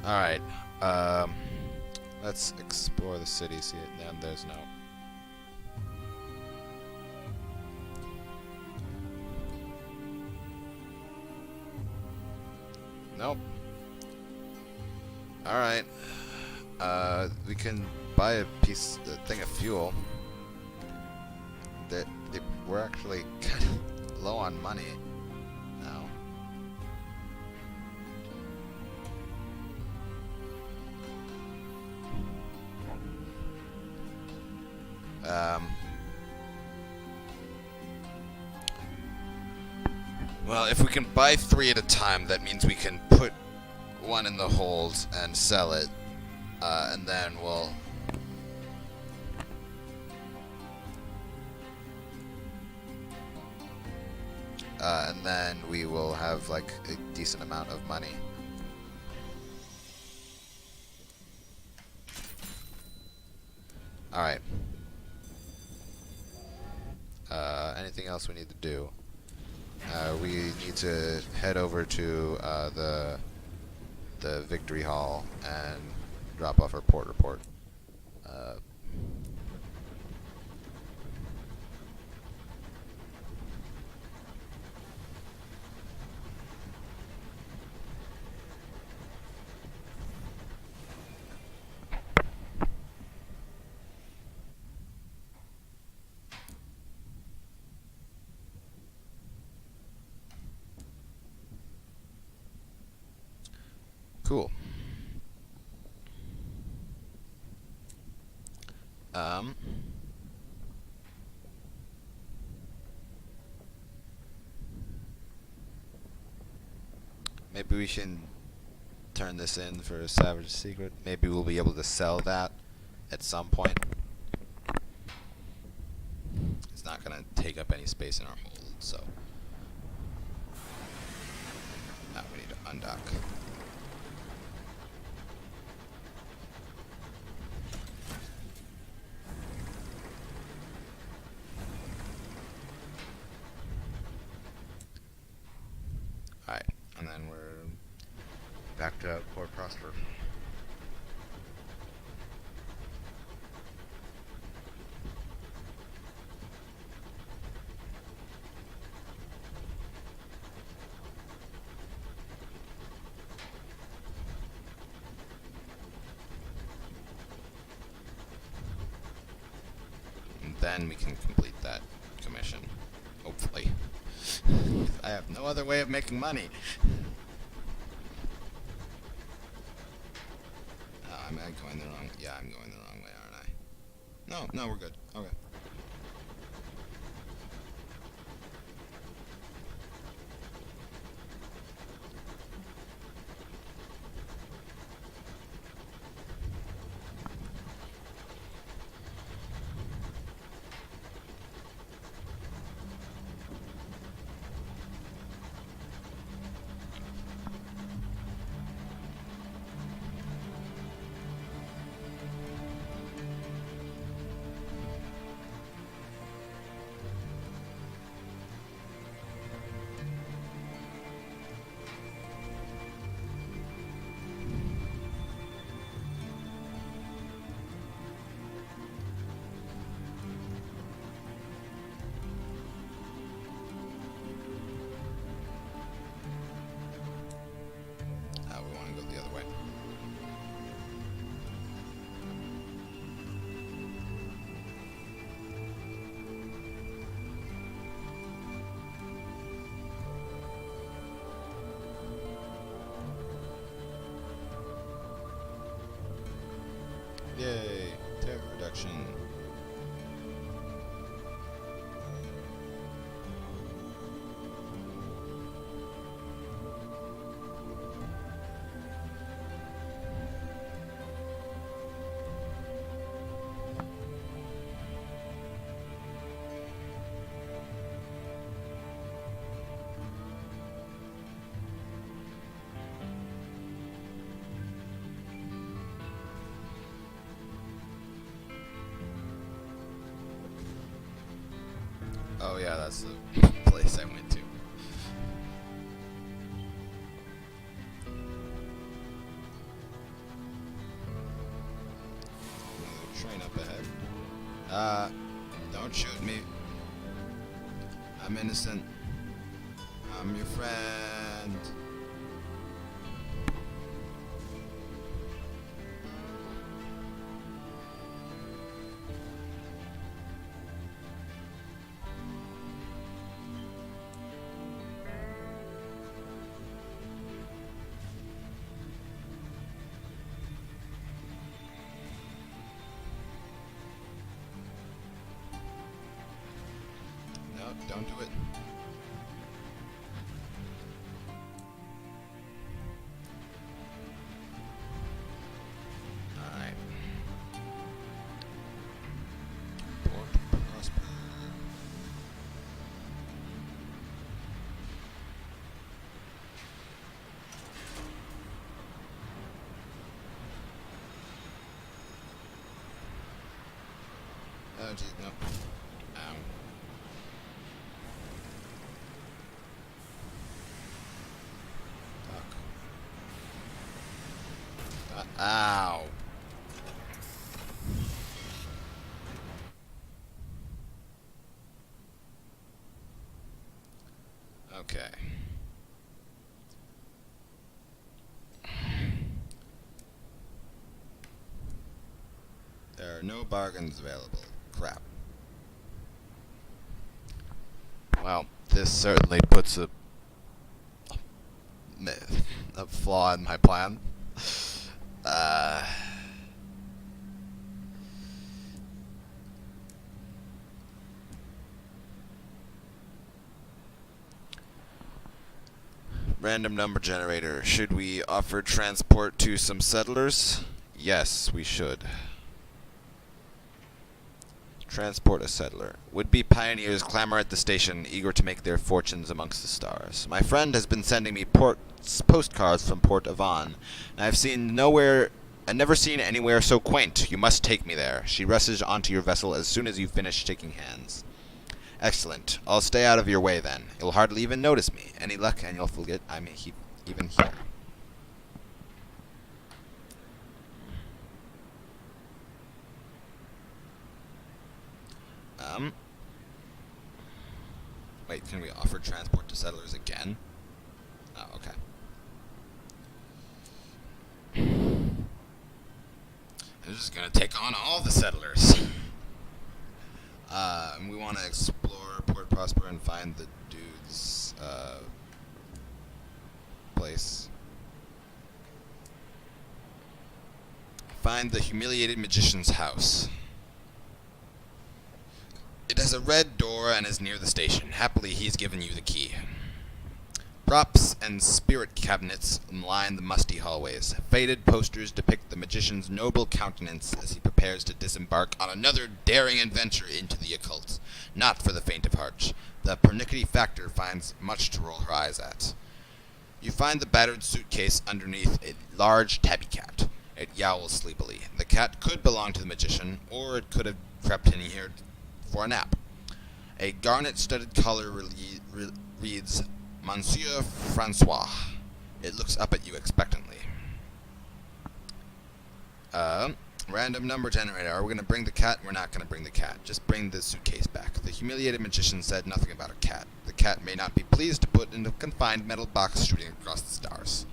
S1: Alright. Let's explore the city. See it. Then there's no. Nope. Alright. We can buy a thing of fuel. We're actually kind of low on money now. Well, if we can buy 3 at a time, that means we can put 1 in the hold and sell it, and then we'll... and then we will have like a decent amount of money. Alright. Anything else we need to do? We need to head over to the Victory Hall and drop off our port report. Cool. Maybe we should turn this in for a Savage Secret. Maybe we'll be able to sell that at some point. It's not going to take up any space in our hold, so. Now we need to undock. Alright, and then we're back to Port Prosper. And then we can complete that commission, hopefully. I have no other way of making money. Am I going the wrong? Yeah, I'm going the wrong way, aren't I? No, we're good. Okay. We want to go the other way. Yay! Terror reduction. Oh yeah, that's the place I went to. Uh, don't shoot me. I'm innocent. I'm your friend. No, don't do it. Alright. Port Prosper. Oh, geez, no. Ow. Fuck. Ow. Okay. There are no bargains available. Crap. Well, this certainly puts a flaw in my plan. Uh, Random number generator. Should we offer transport to some settlers? Yes, we should. Transport a settler. Would-be pioneers clamor at the station, eager to make their fortunes amongst the stars. My friend has been sending me postcards from Port Avon, and I've never seen anywhere so quaint. You must take me there. She rushes onto your vessel as soon as you finish shaking hands. Excellent. I'll stay out of your way then. You'll hardly even notice me. Any luck, and you'll forget I'm even here. Wait, can we offer transport to settlers again? Oh, okay. I'm just gonna take on all the settlers. We want to explore Port Prosper and find the dude's place. Find the humiliated magician's house. It has a red door and is near the station. Happily, he's given you the key. Props and spirit cabinets line the musty hallways. Faded posters depict the magician's noble countenance as he prepares to disembark on another daring adventure into the occult. Not for the faint of heart. The pernickety factor finds much to roll her eyes at. You find the battered suitcase underneath a large tabby cat. It yowls sleepily. The cat could belong to the magician, or it could have crept in here for a nap. A garnet-studded collar reads, Monsieur Francois. It looks up at you expectantly. Random number generator. Are we going to bring the cat? We're not going to bring the cat. Just bring the suitcase back. The humiliated magician said nothing about a cat. The cat may not be pleased to put in a confined metal box shooting across the stars.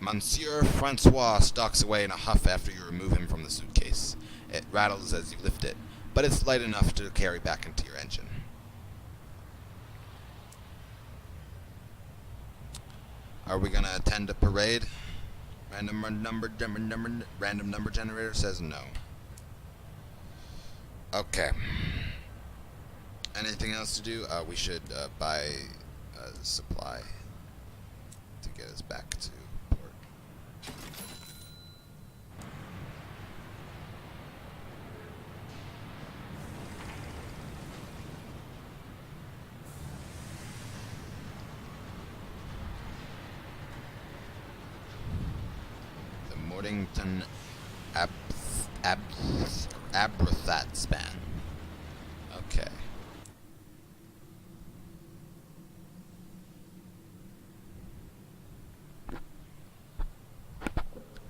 S1: Monsieur Francois stalks away in a huff after you remove him from the suitcase. It rattles as you lift it, but it's light enough to carry back into your engine. Are we going to attend a parade? Random number generator says no. Okay. Anything else to do? We should buy a supply to get us back to port. Mornington Abrathat span. Okay.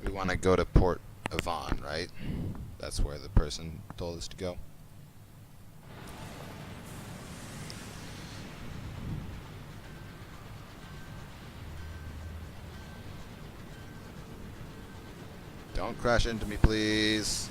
S1: We want to go to Port Avon, right? that's where the person told us to go. Don't crash into me, please.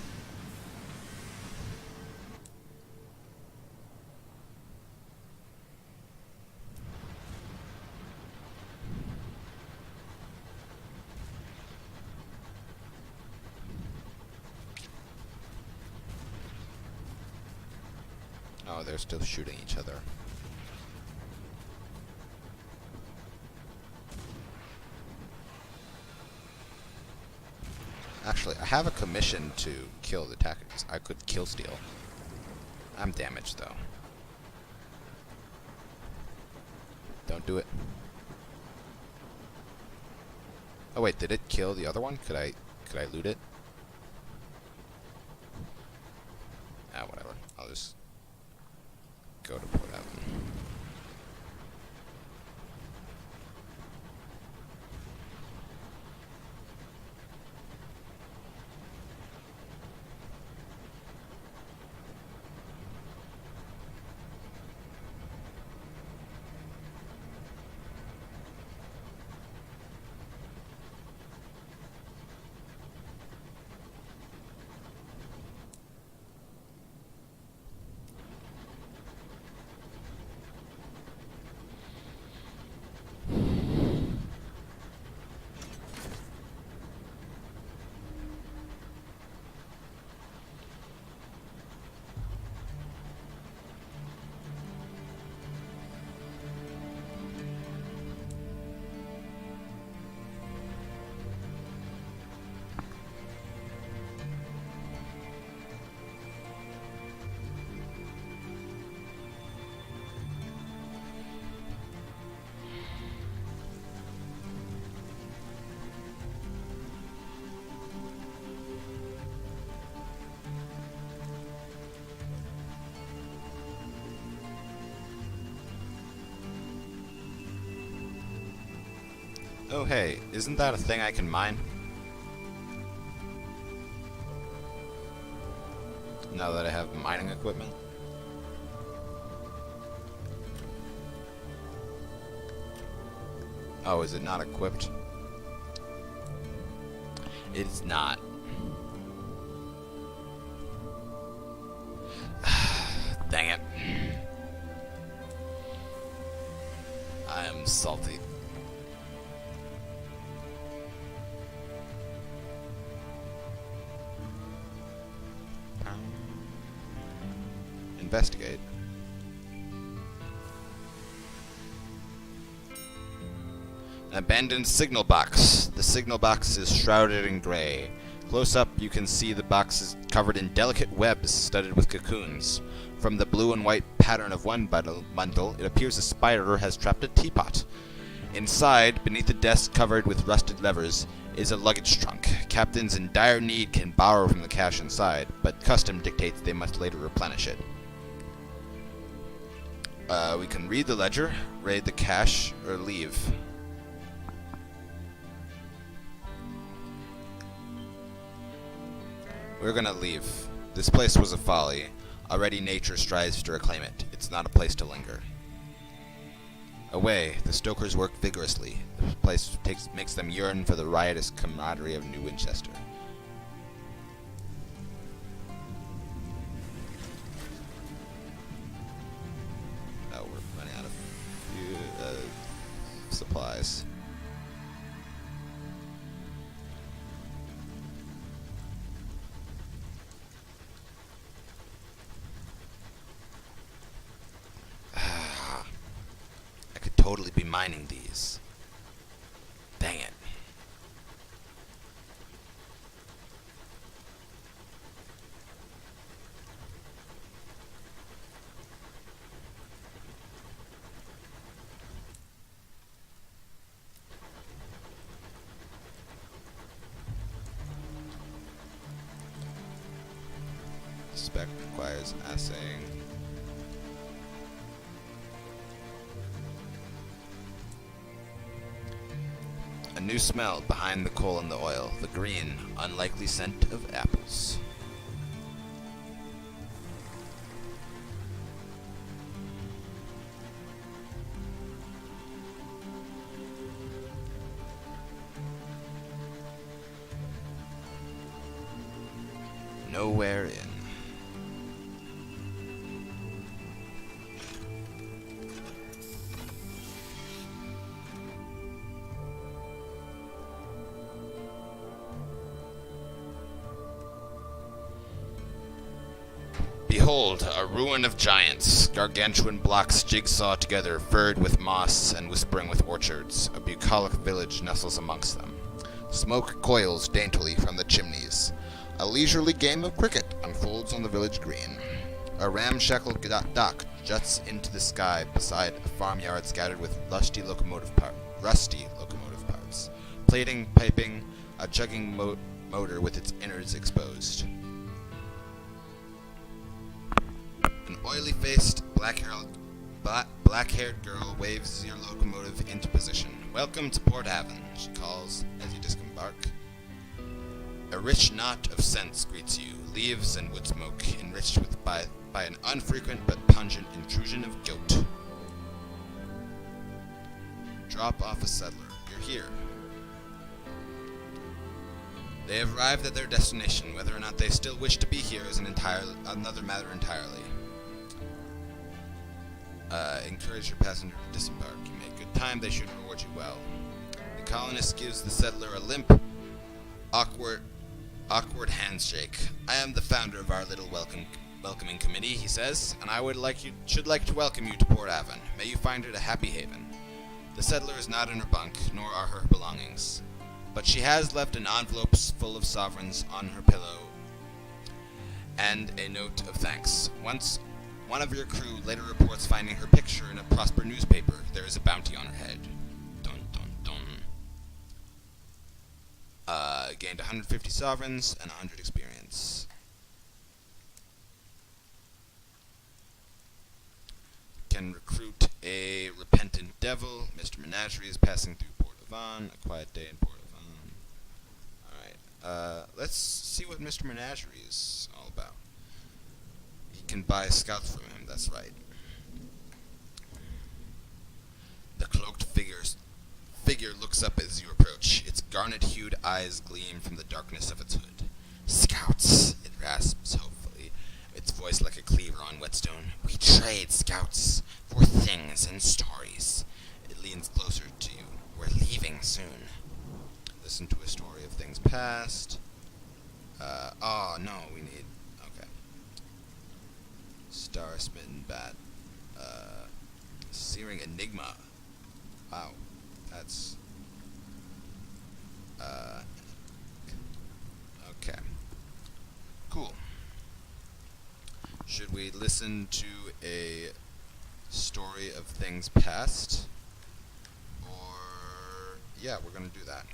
S1: Oh, they're still shooting each other. Actually, I have a commission to kill the attackers. I could kill steal. I'm damaged though. Don't do it. Oh wait, did it kill the other one? Could I loot it? Ah, whatever. I'll just go to Port Avenue. Oh hey, isn't that a thing I can mine? Now that I have mining equipment? Oh, is it not equipped? It's not. Dang it. I am salty. Investigate. An abandoned signal box. The signal box is shrouded in gray. Close up, you can see the box is covered in delicate webs studded with cocoons. From the blue and white pattern of one bundle, it appears a spider has trapped a teapot. Inside, beneath a desk covered with rusted levers, is a luggage trunk. Captains in dire need can borrow from the cash inside, but custom dictates they must later replenish it. We can read the ledger, raid the cache, or leave. We're gonna leave. This place was a folly. Already nature strives to reclaim it. It's not a place to linger. Away, the stokers work vigorously. The place makes them yearn for the riotous camaraderie of New Winchester. Oh, we're running out of supplies. Totally be mining these. Dang it. Spec requires assaying. A new smell behind the coal and the oil, the green, unlikely scent of apples. Nowhere in. Behold, a ruin of giants, gargantuan blocks jigsaw together, furred with moss and whispering with orchards. A bucolic village nestles amongst them. Smoke coils daintily from the chimneys. A leisurely game of cricket unfolds on the village green. A ramshackle dock juts into the sky beside a farmyard scattered with rusty locomotive parts. Plating, piping, a chugging motor with its innards exposed. An oily-faced, black-haired girl waves your locomotive into position. Welcome to Port Haven, she calls as you disembark. A rich knot of scents greets you, leaves and wood smoke, enriched by an unfrequent but pungent intrusion of guilt. Drop off a settler. You're here. They have arrived at their destination. Whether or not they still wish to be here is another matter entirely. Encourage your passenger to disembark. You make good time, they should reward you well. The colonist gives the settler a limp, awkward handshake. I am the founder of our little welcoming committee, he says, and I should like to welcome you to Port Haven. May you find it a happy haven. The settler is not in her bunk, nor are her belongings, but she has left an envelope full of sovereigns on her pillow, and a note of thanks. One of your crew later reports finding her picture in a Prosper newspaper. There is a bounty on her head. Dun dun dun. Gained 150 sovereigns and 100 experience. Can recruit a repentant devil. Mr. Menagerie is passing through Port Avon. A quiet day in Port Avon. Alright. Let's see what Mr. Menagerie is all about. Can buy scouts from him, that's right. The cloaked figure looks up as you approach. Its garnet-hued eyes gleam from the darkness of its hood. Scouts, it rasps hopefully, its voice like a cleaver on whetstone. We trade, scouts, for things and stories. It leans closer to you. We're leaving soon. Listen to a story of things past. Oh no, we need... Star-smitten bat. Searing enigma. Wow. That's... okay. Cool. Should we listen to a story of things past? Or... yeah, we're gonna do that.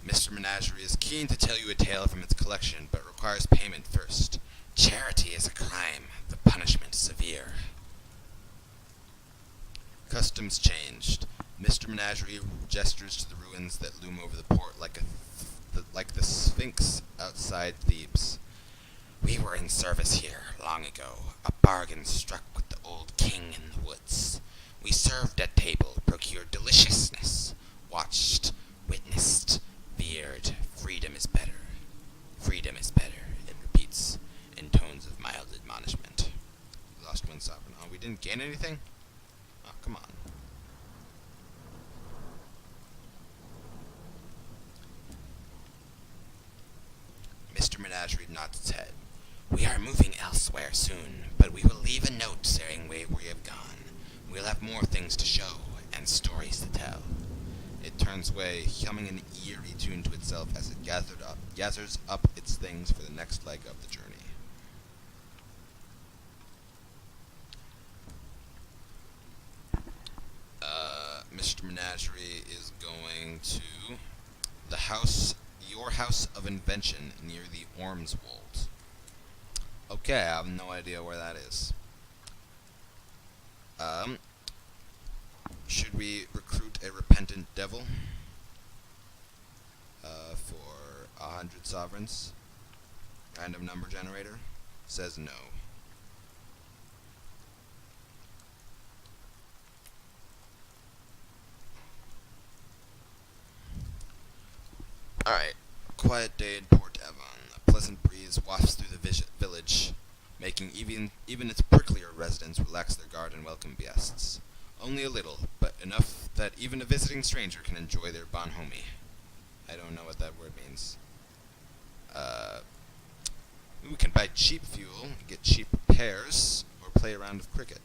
S1: Mr. Menagerie is keen to tell you a tale from its collection, but requires payment first. Charity is a crime, the punishment severe. Customs changed. Mr. Menagerie gestures to the ruins that loom over the port like the Sphinx outside Thebes. We were in service here long ago, a bargain struck with the old king in the woods. We served at table, procured deliciousness, watched, witnessed, feared. Freedom is better. Freedom is better, it repeats, in tones of mild admonishment. We lost one sovereign. Oh, we didn't gain anything? Oh, come on. Mr. Menagerie nods its head. We are moving elsewhere soon, but we will leave a note saying where we have gone. We'll have more things to show, and stories to tell. It turns away, humming an eerie tune to itself as it gathers up its things for the next leg of the journey. Mr. Menagerie is going to your house of invention near the Ormswold. Okay, I have no idea where that is. Should we recruit a repentant devil? For 100 sovereigns? Random number generator? Says no. Alright. Quiet day in Port Avon. A pleasant breeze breeze wafts through the village, making even its pricklier residents relax their guard and welcome guests. Only a little, but enough that even a visiting stranger can enjoy their bonhomie. I don't know what that word means. We can buy cheap fuel, get cheap repairs, or play a round of cricket.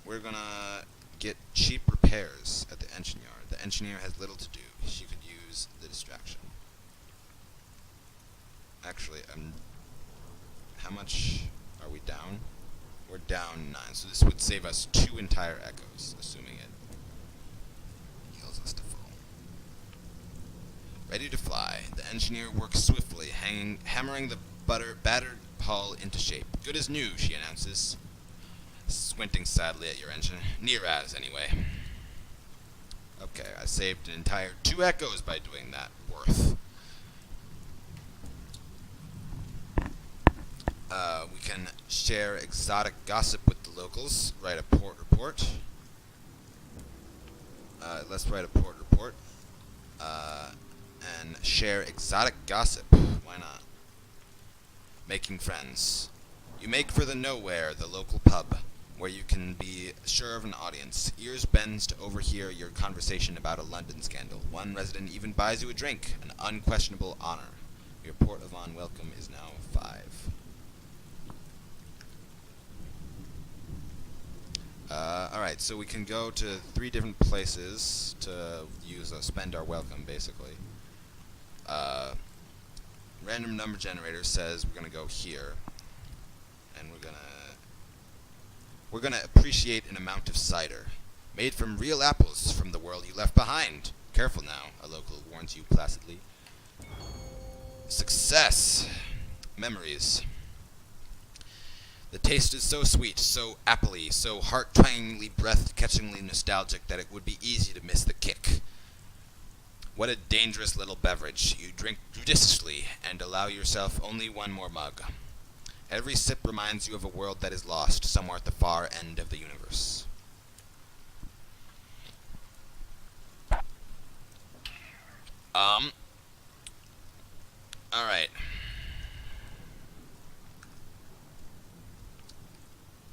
S1: We're gonna get cheap repairs at the engine yard. The engineer has little to do. She could use the distraction. Actually, how much are we down? We're down 9, so this would save us 2 entire echoes, assuming it heals us to full. Ready to fly. The engineer works swiftly, hammering the battered hull into shape. Good as new, she announces, squinting sadly at your engine. Near as, anyway. Okay, I saved an entire 2 echoes by doing that. Worth. We can share exotic gossip with the locals. Write a port report. Let's write a port report. And share exotic gossip. Why not? Making friends. You make for the Nowhere, the local pub, where you can be sure of an audience. Ears bends to overhear your conversation about a London scandal. One resident even buys you a drink, an unquestionable honor. Your port of on welcome is now 5. Alright, so we can go to 3 different places to spend our welcome, basically. Random number generator says we're gonna go here, and we're gonna appreciate an amount of cider, made from real apples from the world you left behind. Careful now, a local warns you placidly. Success! Memories. The taste is so sweet, so appley, so heart-twangingly, breath-catchingly nostalgic that it would be easy to miss the kick. What a dangerous little beverage. You drink judiciously and allow yourself only 1 more mug. Every sip reminds you of a world that is lost somewhere at the far end of the universe. Alright.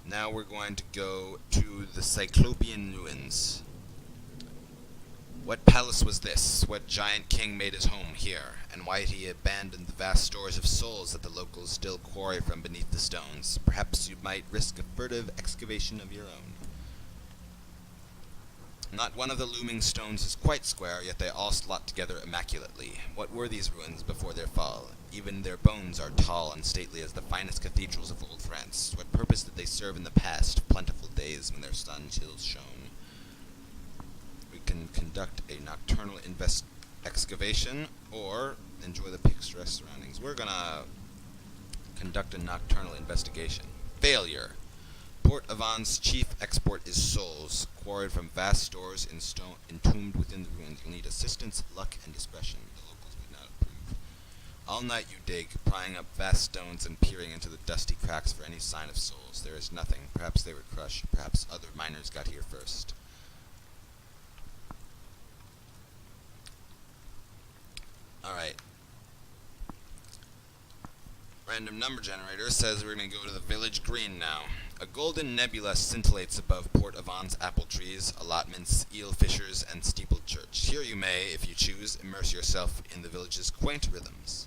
S1: Now we're going to go to the Cyclopean ruins. What palace was this? What giant king made his home here? And why did he abandon the vast stores of souls that the locals still quarry from beneath the stones? Perhaps you might risk a furtive excavation of your own. Not one of the looming stones is quite square, yet they all slot together immaculately. What were these ruins before their fall? Even their bones are tall and stately as the finest cathedrals of old France. What purpose did they serve in the past, plentiful days when their sun chills shone? We can conduct a nocturnal excavation, or enjoy the picturesque surroundings. We're gonna conduct a nocturnal investigation. Failure. Port Avon's chief export is souls, quarried from vast stores in stone entombed within the ruins. You'll need assistance, luck, and discretion. The locals would not approve. All night you dig, prying up vast stones and peering into the dusty cracks for any sign of souls. There is nothing. Perhaps they were crushed. Perhaps other miners got here first. Alright. Random number generator says we're going to go to the village green now. A golden nebula scintillates above Port Avon's apple trees, allotments, eel fishers, and steepled church. Here you may, if you choose, immerse yourself in the village's quaint rhythms.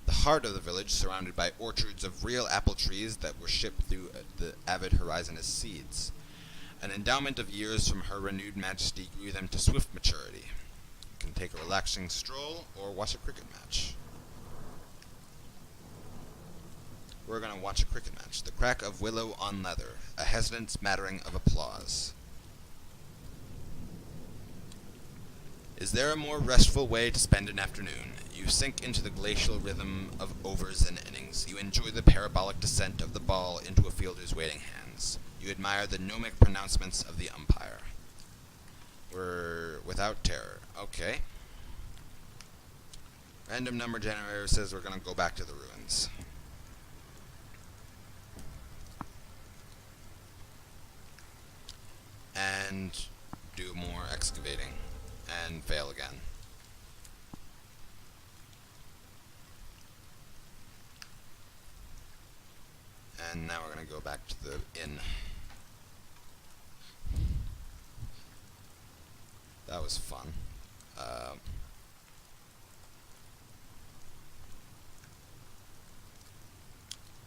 S1: The heart of the village, surrounded by orchards of real apple trees that were shipped through the avid horizon as seeds. An endowment of years from her renewed majesty grew them to swift maturity. You can take a relaxing stroll or watch a cricket match. We're going to watch a cricket match. The crack of willow on leather. A hesitant smattering of applause. Is there a more restful way to spend an afternoon? You sink into the glacial rhythm of overs and innings. You enjoy the parabolic descent of the ball into a fielder's waiting hands. You admire the gnomic pronouncements of the umpire. We're without terror. Okay. Random number generator says we're going to go back to the ruins. And do more excavating, and fail again. And now we're going to go back to the inn. That was fun.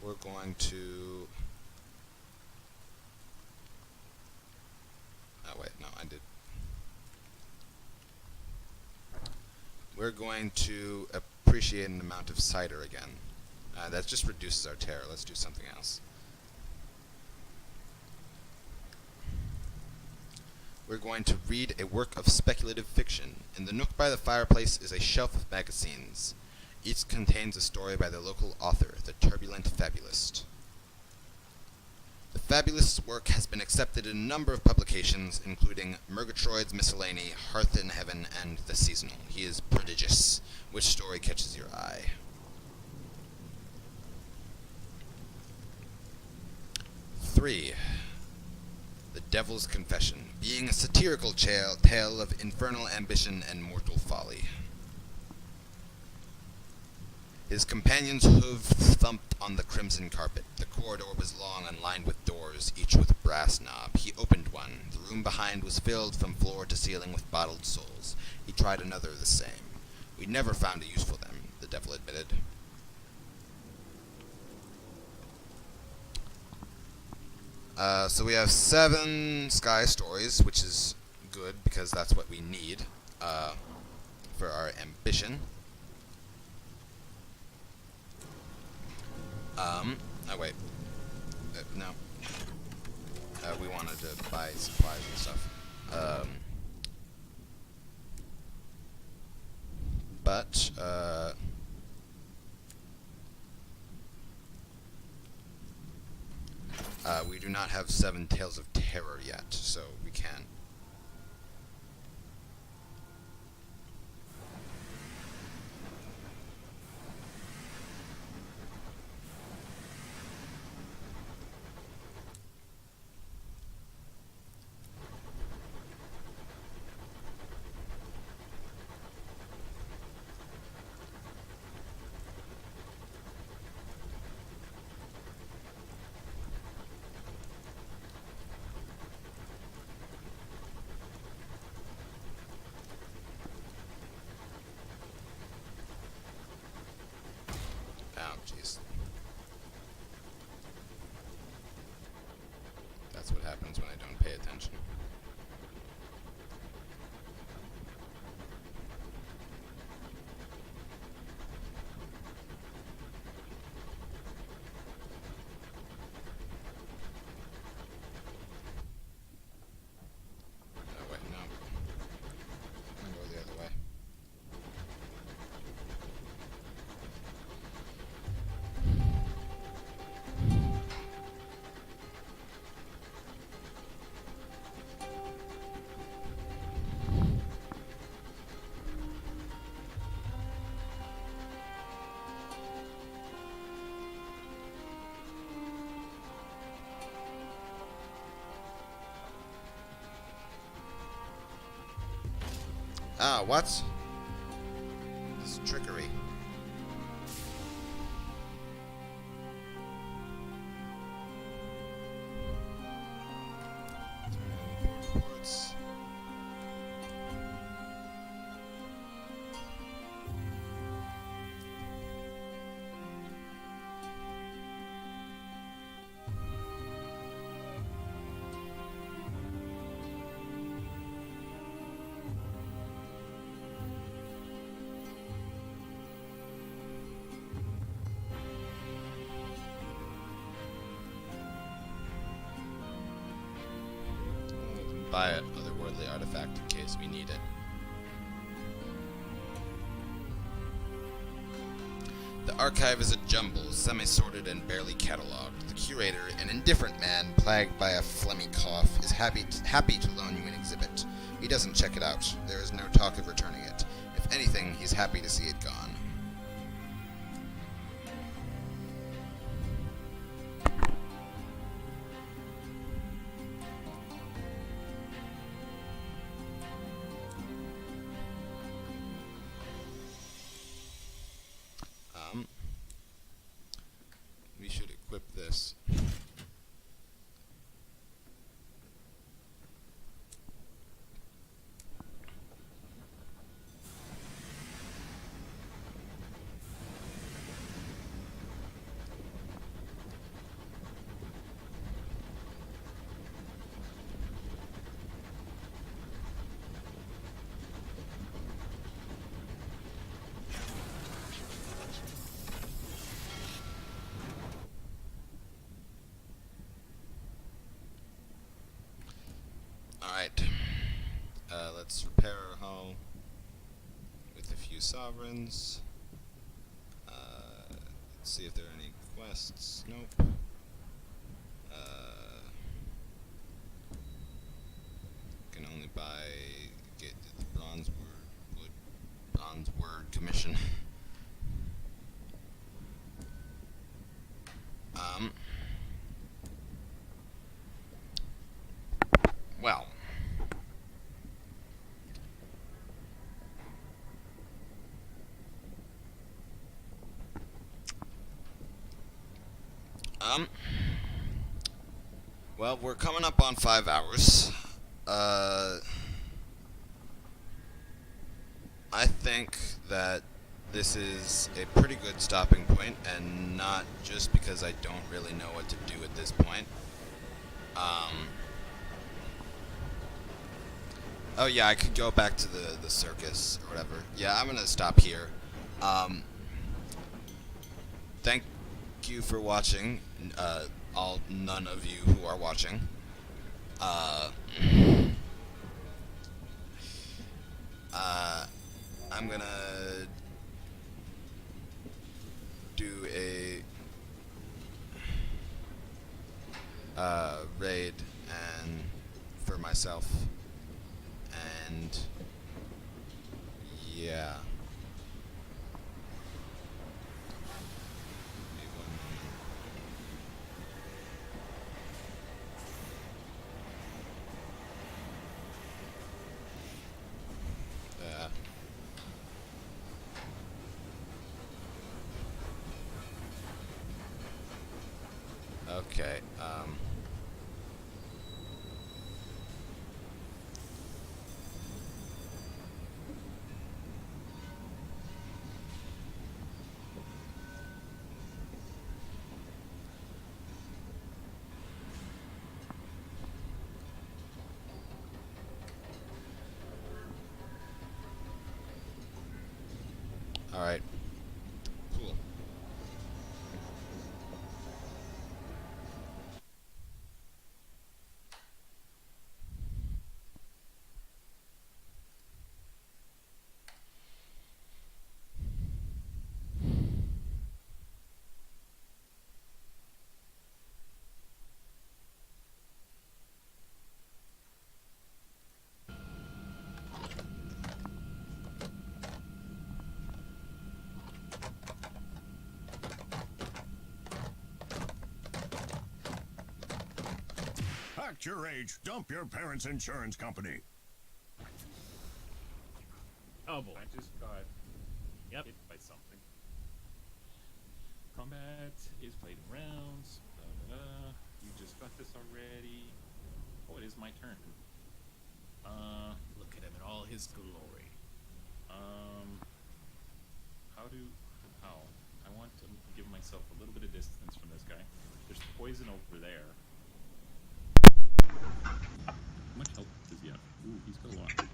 S1: We're going to... Oh wait, no, I did. We're going to appreciate an amount of cider again. That just reduces our terror. Let's do something else. We're going to read a work of speculative fiction. In the nook by the fireplace is a shelf of magazines. Each contains a story by the local author, the turbulent fabulist. The fabulist's work has been accepted in a number of publications, including Murgatroyd's Miscellany, Hearth in Heaven, and The Seasonal. He is prodigious. Which story catches your eye? Three. The Devil's Confession, being a satirical tale of infernal ambition and mortal folly. His companion's hoof thumped on the crimson carpet. The corridor was long and lined with doors, each with a brass knob. He opened one. The room behind was filled from floor to ceiling with bottled souls. He tried another the same. We never found a use for them, the devil admitted. So we have 7 sky stories, which is good because that's what we need for our ambition. Oh wait, no. We wanted to buy supplies and stuff. But we do not have 7 Tales of Terror yet, so we can. That's what happens when I don't pay attention. Oh wait, no. I'm gonna go the other way. Ah, what? This is trickery. Reports. Buy an otherworldly artifact in case we need it. The archive is a jumble, semi-sorted and barely catalogued. The curator, an indifferent man plagued by a phlegmy cough, is happy to loan you an exhibit. He doesn't check it out. There is no talk of returning it. If anything, he's happy to see it gone. We should equip this. let's repair our hull with a few sovereigns. Let's see if there are any quests. Nope. Can only get the bronze word commission. Well. Well, we're coming up on 5 hours. I think that this is a pretty good stopping point, and not just because I don't really know what to do at this point. Oh yeah, I could go back to the circus or whatever. Yeah, I'm gonna stop here. Thank you for watching, none of you who are watching. I'm gonna do a raid and for myself, and yeah. Wait 1 moment. Okay, alright. Cool.
S2: Act your age. Dump your parents' insurance company.
S3: Oh boy. I just got hit by something. Combat is played in rounds. You just got this already. Oh, it is my turn.
S4: Look at him in all his glory.
S3: How? I want to give myself a little bit of distance from this guy. There's poison over there. How much health does he have? Ooh, he's got a lot.